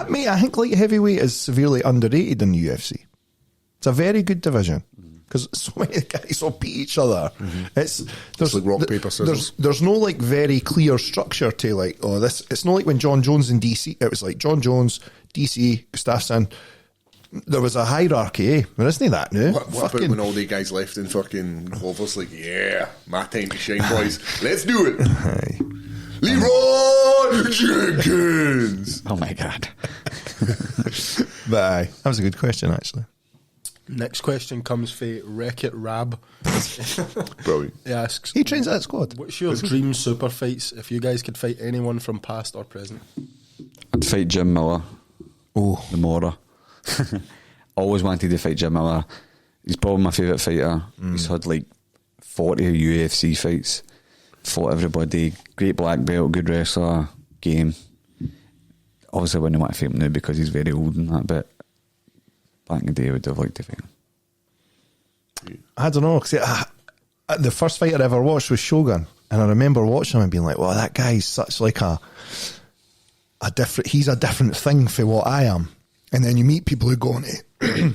Speaker 4: Mate, I think light heavyweight is severely underrated in the UFC. It's a very good division because so many guys will beat each other. It's
Speaker 3: like rock, paper, scissors.
Speaker 4: There's no like very clear structure to like this. It's not like when John Jones in DC. It was like John Jones, DC, Gustafsson. There was a hierarchy, eh? There isn't that now.
Speaker 3: What about when all the guys left in fucking Clover's like, yeah, my time to shine, boys. Let's do it.
Speaker 4: Aye.
Speaker 3: Leroy Jenkins.
Speaker 2: Oh my god.
Speaker 4: But aye, that was a good question actually.
Speaker 5: Next question comes from Wreck-It Rab.
Speaker 3: Brilliant.
Speaker 5: He asks,
Speaker 4: He trains at that squad.
Speaker 5: what's your dream super fights if you guys could fight anyone from past or present?
Speaker 2: I'd fight Jim Miller,
Speaker 4: Oh,
Speaker 2: the Mora. Always wanted to fight Jim Miller. He's probably my favourite fighter. He's had like 40 UFC fights. Fought everybody. Great black belt, good wrestler, game. Obviously I wouldn't want to fight him now because he's very old and that, but back in the day I would have liked to fight him.
Speaker 4: I don't know. Cause the first fight I ever watched was Shogun, and I remember watching him and being like, "Well, that guy's such like a different. He's a different thing for what I am." And then you meet people who go on to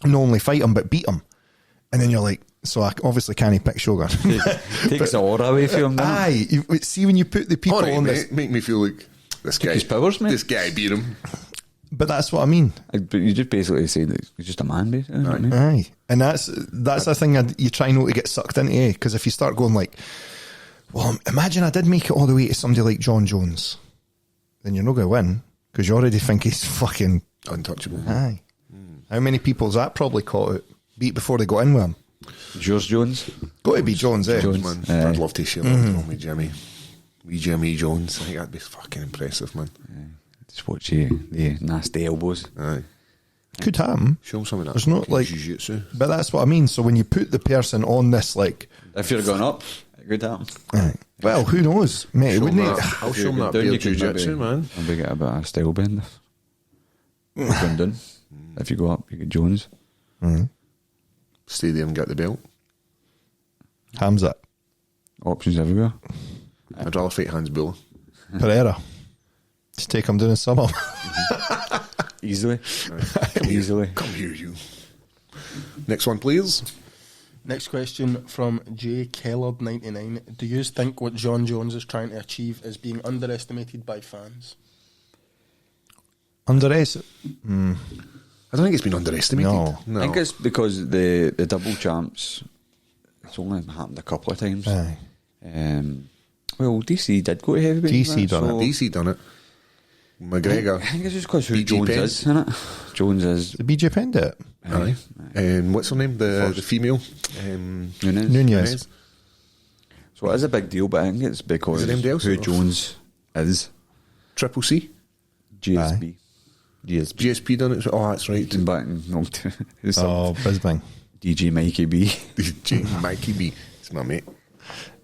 Speaker 4: not only fight him but beat him, and then you're like, "So I obviously can't pick Shogun."
Speaker 2: Takes the aura away from him. doesn't it?
Speaker 4: Aye, see when you put the people
Speaker 3: Alright,
Speaker 4: on
Speaker 3: mate,
Speaker 4: this,
Speaker 3: make me feel like this guy.
Speaker 2: his powers, mate.
Speaker 3: This guy beat him.
Speaker 4: but that's what I mean.
Speaker 2: But you just basically say that he's just a man, basically. You know what I mean?
Speaker 4: Aye, and that's the thing you try not to get sucked into, because if you start going like, well, imagine I did make it all the way to somebody like John Jones, then you're not going to win because you already think he's fucking
Speaker 3: Untouchable.
Speaker 4: aye. How many people's that probably caught out beat before they got in with him?
Speaker 2: George Jones.
Speaker 4: Got to be Jones, eh?
Speaker 2: Jones.
Speaker 3: Man,
Speaker 2: Aye.
Speaker 3: I'd love to share that with me, Jimmy. Wee Jimmy Jones. I think that'd be fucking impressive, man.
Speaker 2: Just watch the nasty elbows.
Speaker 3: Aye.
Speaker 4: Could happen.
Speaker 3: Show him some of that.
Speaker 4: There's not
Speaker 3: fucking
Speaker 4: like,
Speaker 3: jiu-jitsu.
Speaker 4: but that's what I mean. So when you put the person on this, like,
Speaker 2: If you're going up, it could happen.
Speaker 4: aye. Well, who knows, mate?
Speaker 3: Show him
Speaker 4: Wouldn't
Speaker 3: that.
Speaker 4: it?
Speaker 3: I'll show him
Speaker 2: If you're
Speaker 3: that
Speaker 2: down,
Speaker 3: beer
Speaker 2: you could
Speaker 3: jiu-jitsu, man.
Speaker 2: Maybe get a bit of style bend. If going down. If you go up, you get Jones.
Speaker 3: Stay there and get the belt.
Speaker 4: Hamza,
Speaker 2: Options everywhere.
Speaker 3: I'd rather fight Hans Buller.
Speaker 4: Pereira. Just take him down and sub him.
Speaker 2: Easily.
Speaker 3: Come
Speaker 2: Easily.
Speaker 3: Here. Come here, you. Next one, please.
Speaker 5: Next question from J. Kellard99. Do you think what John Jones is trying to achieve is being underestimated by fans?
Speaker 4: Underestimate.
Speaker 3: I don't think it's been underestimated.
Speaker 4: No.
Speaker 2: I think it's because the double champs, it's only happened a couple of times.
Speaker 4: Aye.
Speaker 2: Well, DC did go to heavyweight.
Speaker 4: DC done it.
Speaker 3: DC done it. McGregor.
Speaker 2: I think it's just because who
Speaker 3: BG
Speaker 2: Jones
Speaker 3: Penn.
Speaker 2: is, isn't it? Jones is.
Speaker 4: The BJ Penn did it.
Speaker 3: Aye. And what's her name? The female?
Speaker 2: Nunes.
Speaker 4: Nunez.
Speaker 2: So it is a big deal, but I think it's because
Speaker 3: Is it MD also?
Speaker 2: who Jones is.
Speaker 3: Triple C?
Speaker 2: GSB. GSB.
Speaker 3: GSP done it? Oh, that's right.
Speaker 2: Been back and knocked his
Speaker 4: Oh, Bisbing.
Speaker 2: DJ Mikey B.
Speaker 3: DJ Mikey B. It's my mate.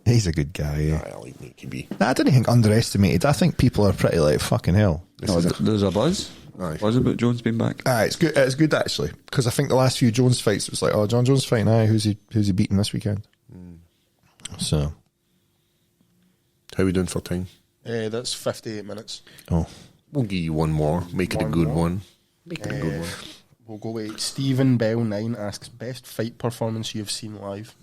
Speaker 4: He's a good guy, yeah.
Speaker 3: I like Mikey B.
Speaker 4: I didn't think underestimated. I think people are pretty like fucking hell.
Speaker 2: No, there's a buzz.
Speaker 3: Aye.
Speaker 2: Buzz about Jones being back.
Speaker 4: It's good. It's good actually, because I think the last few Jones fights was like, oh, John Jones fighting. Aye, who's he beating this weekend? So,
Speaker 3: How we doing for time?
Speaker 5: That's 58 minutes.
Speaker 4: oh,
Speaker 3: We'll give you one more. Make it a
Speaker 5: One
Speaker 3: good
Speaker 5: more?
Speaker 3: one. Make it a good one.
Speaker 5: We'll go with Stephen Bell9 asks, best fight performance you've seen live?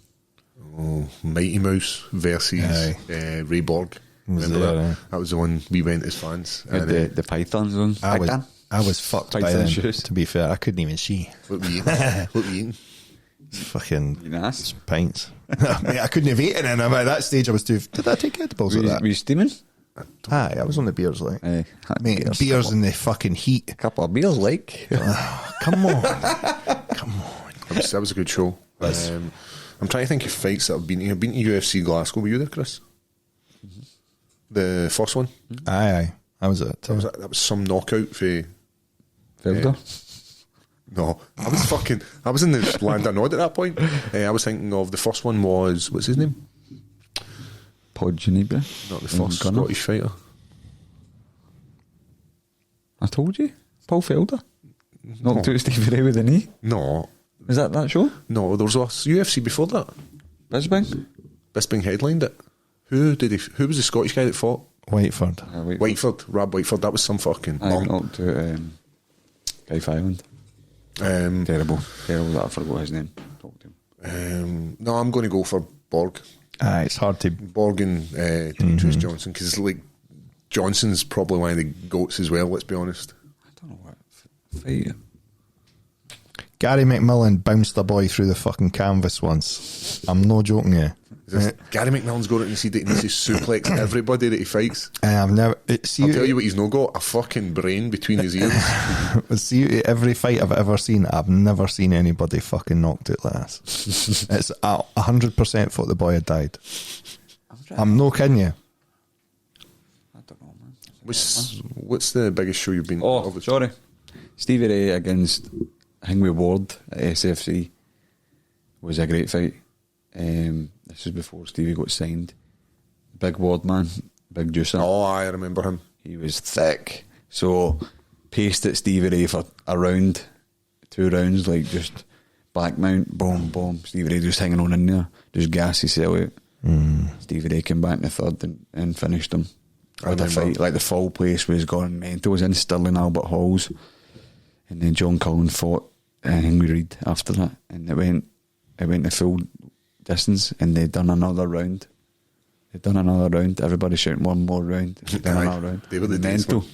Speaker 3: Oh, Mighty Mouse versus
Speaker 4: Aye.
Speaker 3: Ray Borg.
Speaker 4: Was
Speaker 3: Remember
Speaker 4: there,
Speaker 3: that? That was the one we went as fans.
Speaker 2: With
Speaker 3: And,
Speaker 2: the pythons on.
Speaker 4: I
Speaker 2: Python?
Speaker 4: was fucked by
Speaker 2: Python
Speaker 4: then.
Speaker 2: shoes.
Speaker 4: To be fair, I couldn't even see.
Speaker 3: what we eating? What we eating?
Speaker 4: Fucking
Speaker 2: You asked.
Speaker 4: pints. Mate, I couldn't have eaten, and by that stage I was too. Did I take edibles
Speaker 2: Were
Speaker 4: at that?
Speaker 2: you steaming?
Speaker 4: Aye, I was on the beers, like.
Speaker 2: Aye.
Speaker 4: Mate, beers in the fucking heat.
Speaker 2: Couple of beers, like.
Speaker 4: Come on. Come on.
Speaker 3: That was a good show. I'm trying to think of fights that I've been to. I've been to UFC Glasgow. Were you there, Chris? The first one?
Speaker 4: Aye. I was at
Speaker 3: That was some knockout for...
Speaker 2: Felder.
Speaker 3: No, I was in the land of nod at that point. I was thinking of the first one was, what's his name?
Speaker 2: Podjaniba.
Speaker 3: Not the first Scottish fighter.
Speaker 2: I told you. Paul Felder. Knocked out Stevie Ray with a knee.
Speaker 3: No.
Speaker 2: Is that show?
Speaker 3: No, there was a UFC before that.
Speaker 2: Bisbing?
Speaker 3: Bisping headlined it. Who was the Scottish guy that fought?
Speaker 4: Whiteford.
Speaker 3: Whiteford. Rab Whiteford. That was some fucking
Speaker 2: I
Speaker 3: bum.
Speaker 2: knocked out Guy Island. Terrible that I forgot his name. Talk to him.
Speaker 3: No, I'm going to go for Borg.
Speaker 4: Aye, it's hard to...
Speaker 3: Borg and Demetrius Johnson, because like Johnson's probably one of the goats as well, let's be honest.
Speaker 2: I don't know what fight.
Speaker 4: Gary McMillan bounced a boy through the fucking canvas once. I'm no joking you.
Speaker 3: Gary McMillan's got it and he said that he needs to suplex everybody that he fights.
Speaker 4: I've never...
Speaker 3: I'll tell you what he's no got, a fucking brain between his ears.
Speaker 4: See, every fight I've ever seen, I've never seen anybody fucking knocked out like this. It's 100% thought the boy had died. I'm no kidding you.
Speaker 2: I don't know, man.
Speaker 3: What's the biggest show you've been
Speaker 2: Oh, sorry. Stevie Ray against Hingway Ward at SFC was a great fight. This was before Stevie got signed. Big Ward man, big juicer.
Speaker 3: Oh, I remember him.
Speaker 2: He was thick. So paced at Stevie Ray for a round, 2 rounds, like just back mount, boom, boom. Stevie Ray just hanging on in there, just gas his cell out. Stevie Ray came back in the third and finished him. With a fight, like the full place was gone mental. It was in Stirling Albert Halls, and then John Cullen fought Henry Reid after that, and it went the full distance, and they'd done another round. Everybody shouting one more round. They'd done another round.
Speaker 3: They were the
Speaker 2: mental.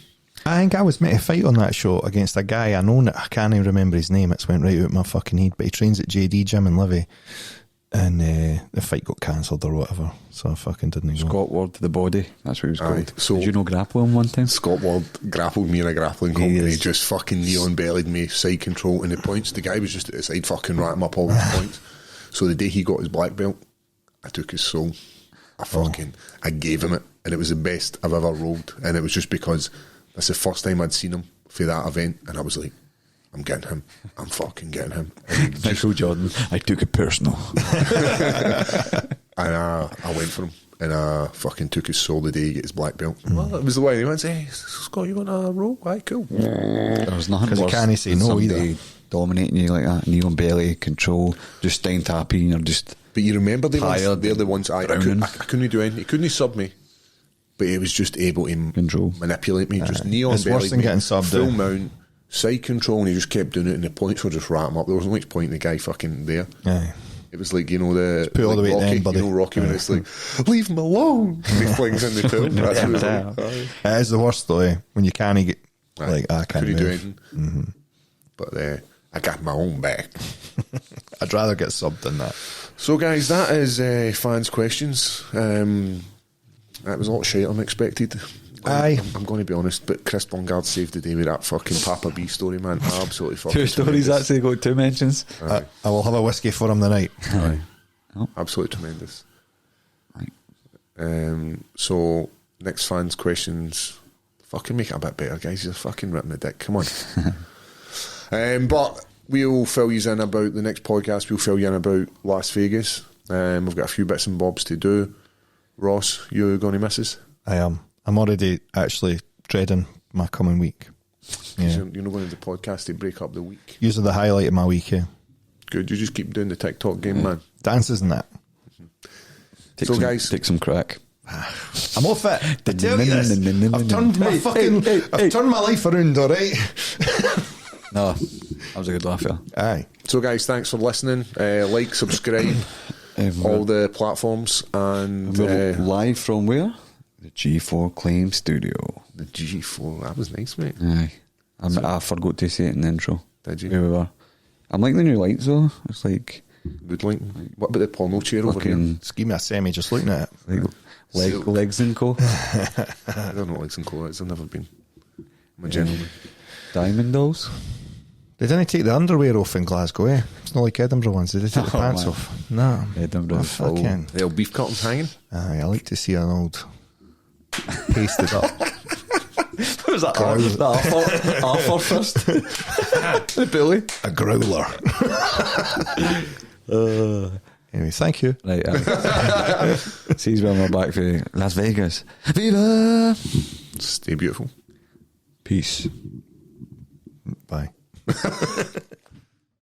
Speaker 4: I think I was meant to fight on that show against a guy I know. I can't even remember his name. It's went right out my fucking head. But he trains at JD Gym in Livy, and the fight got cancelled or whatever. So I fucking didn't go.
Speaker 2: Scott Ward to the body. That's what he was called.
Speaker 3: So
Speaker 2: did you know grappling one time?
Speaker 3: Scott Ward grappled me in a grappling company.
Speaker 2: is.
Speaker 3: Just fucking neon bellied me, side control, and the points. The guy was just at the side, fucking rat him up all his points. So the day he got his black belt, I took his soul. I gave him it, and it was the best I've ever rolled. And it was just because that's the first time I'd seen him for that event, and I was like, I'm getting him. I'm fucking getting him.
Speaker 2: Michael Jordan. I took it personal.
Speaker 3: And I went for him, and I fucking took his soul the day he get his black belt. Well, it was the way he went, hey, Scott, you want to roll? Aye, cool.
Speaker 2: There was nothing
Speaker 4: Because you
Speaker 2: worse
Speaker 4: can't say
Speaker 2: than
Speaker 4: no
Speaker 2: somebody
Speaker 4: either.
Speaker 2: dominating you like that, knee on belly, control, just staying tappy, and you're just...
Speaker 3: But you remember the ones,
Speaker 2: Tired,
Speaker 3: they're the ones I
Speaker 2: drowning.
Speaker 3: couldn't do anything. He couldn't sub me, but he was just able to
Speaker 2: Control.
Speaker 3: manipulate me. Just knee on
Speaker 4: It's
Speaker 3: belly,
Speaker 4: worse than
Speaker 3: me,
Speaker 4: getting subbed
Speaker 3: full
Speaker 4: out.
Speaker 3: mount, side control, and he just kept doing it, and the points were just rat him up. There wasn't much point in the guy fucking there.
Speaker 4: Aye.
Speaker 3: It was like, you know, the
Speaker 4: put all the way to the
Speaker 3: Rocky,
Speaker 4: end, buddy.
Speaker 3: you know, Rocky when it's like, leave him alone. And he flings in the pool. That's what it was like. Aye.
Speaker 4: It is the worst though, when you can't get like I can't
Speaker 3: Couldn't do
Speaker 4: move.
Speaker 3: anything. But I got my own back.
Speaker 4: I'd rather get subbed than that.
Speaker 3: So, guys, that is fans' questions. That was a lot shite unexpected.
Speaker 4: Aye.
Speaker 3: I'm going to be honest, but Chris Bungard saved the day with that fucking Papa B story, man. Absolutely fucking
Speaker 2: 2 stories
Speaker 3: tremendous.
Speaker 2: actually got 2 mentions.
Speaker 4: I will have a whiskey for him tonight.
Speaker 3: Aye.
Speaker 2: Oh.
Speaker 3: Absolutely tremendous.
Speaker 2: Right.
Speaker 3: So, next fans' questions. Fucking make it a bit better, guys. You're fucking ripping the dick. Come on. But we'll fill you in about the next podcast. We'll fill you in about Las Vegas. We've got a few bits and bobs to do. Ross, you going to miss us?
Speaker 4: I am. I'm already actually dreading my coming week. Yeah.
Speaker 3: You're not going to the podcast to break up the week.
Speaker 4: Usually the highlight of my week, yeah.
Speaker 3: Good. You just keep doing the TikTok game, man.
Speaker 4: Dances and that.
Speaker 2: Take some crack.
Speaker 4: I'm all fit. I tell you this. I've turned my I've turned my life around, alright?
Speaker 2: No, that was a good laugh, yeah.
Speaker 4: Aye.
Speaker 3: So, guys, thanks for listening. Like, subscribe, all the platforms, and
Speaker 2: We're live from where? The G4 Claim Studio.
Speaker 3: the G4. That was nice, mate.
Speaker 2: Aye. I forgot to say it in the intro.
Speaker 3: Did you?
Speaker 2: Where we were. I'm liking the new lights though. It's like
Speaker 3: Would like. What about the porno chair over here?
Speaker 2: Fucking
Speaker 4: Just give me a semi just looking at it.
Speaker 2: legs and co.
Speaker 3: I don't know legs and clothes. I've never been. I'm a gentleman.
Speaker 2: Diamond dolls.
Speaker 4: They didn't take the underwear off in Glasgow, eh? It's not like Edinburgh ones. Did they take the
Speaker 2: Oh,
Speaker 4: pants
Speaker 2: man.
Speaker 4: off? No.
Speaker 2: Edinburgh.
Speaker 4: Oh, fucking.
Speaker 3: The old beef curtains hanging.
Speaker 4: Aye, I like to see an old pasted up.
Speaker 2: What was that? Arthur first. The bully.
Speaker 4: A growler. Anyway, thank you.
Speaker 2: Right. Sees me on my back for Las Vegas. Viva!
Speaker 3: Stay beautiful.
Speaker 2: Peace.
Speaker 4: Bye.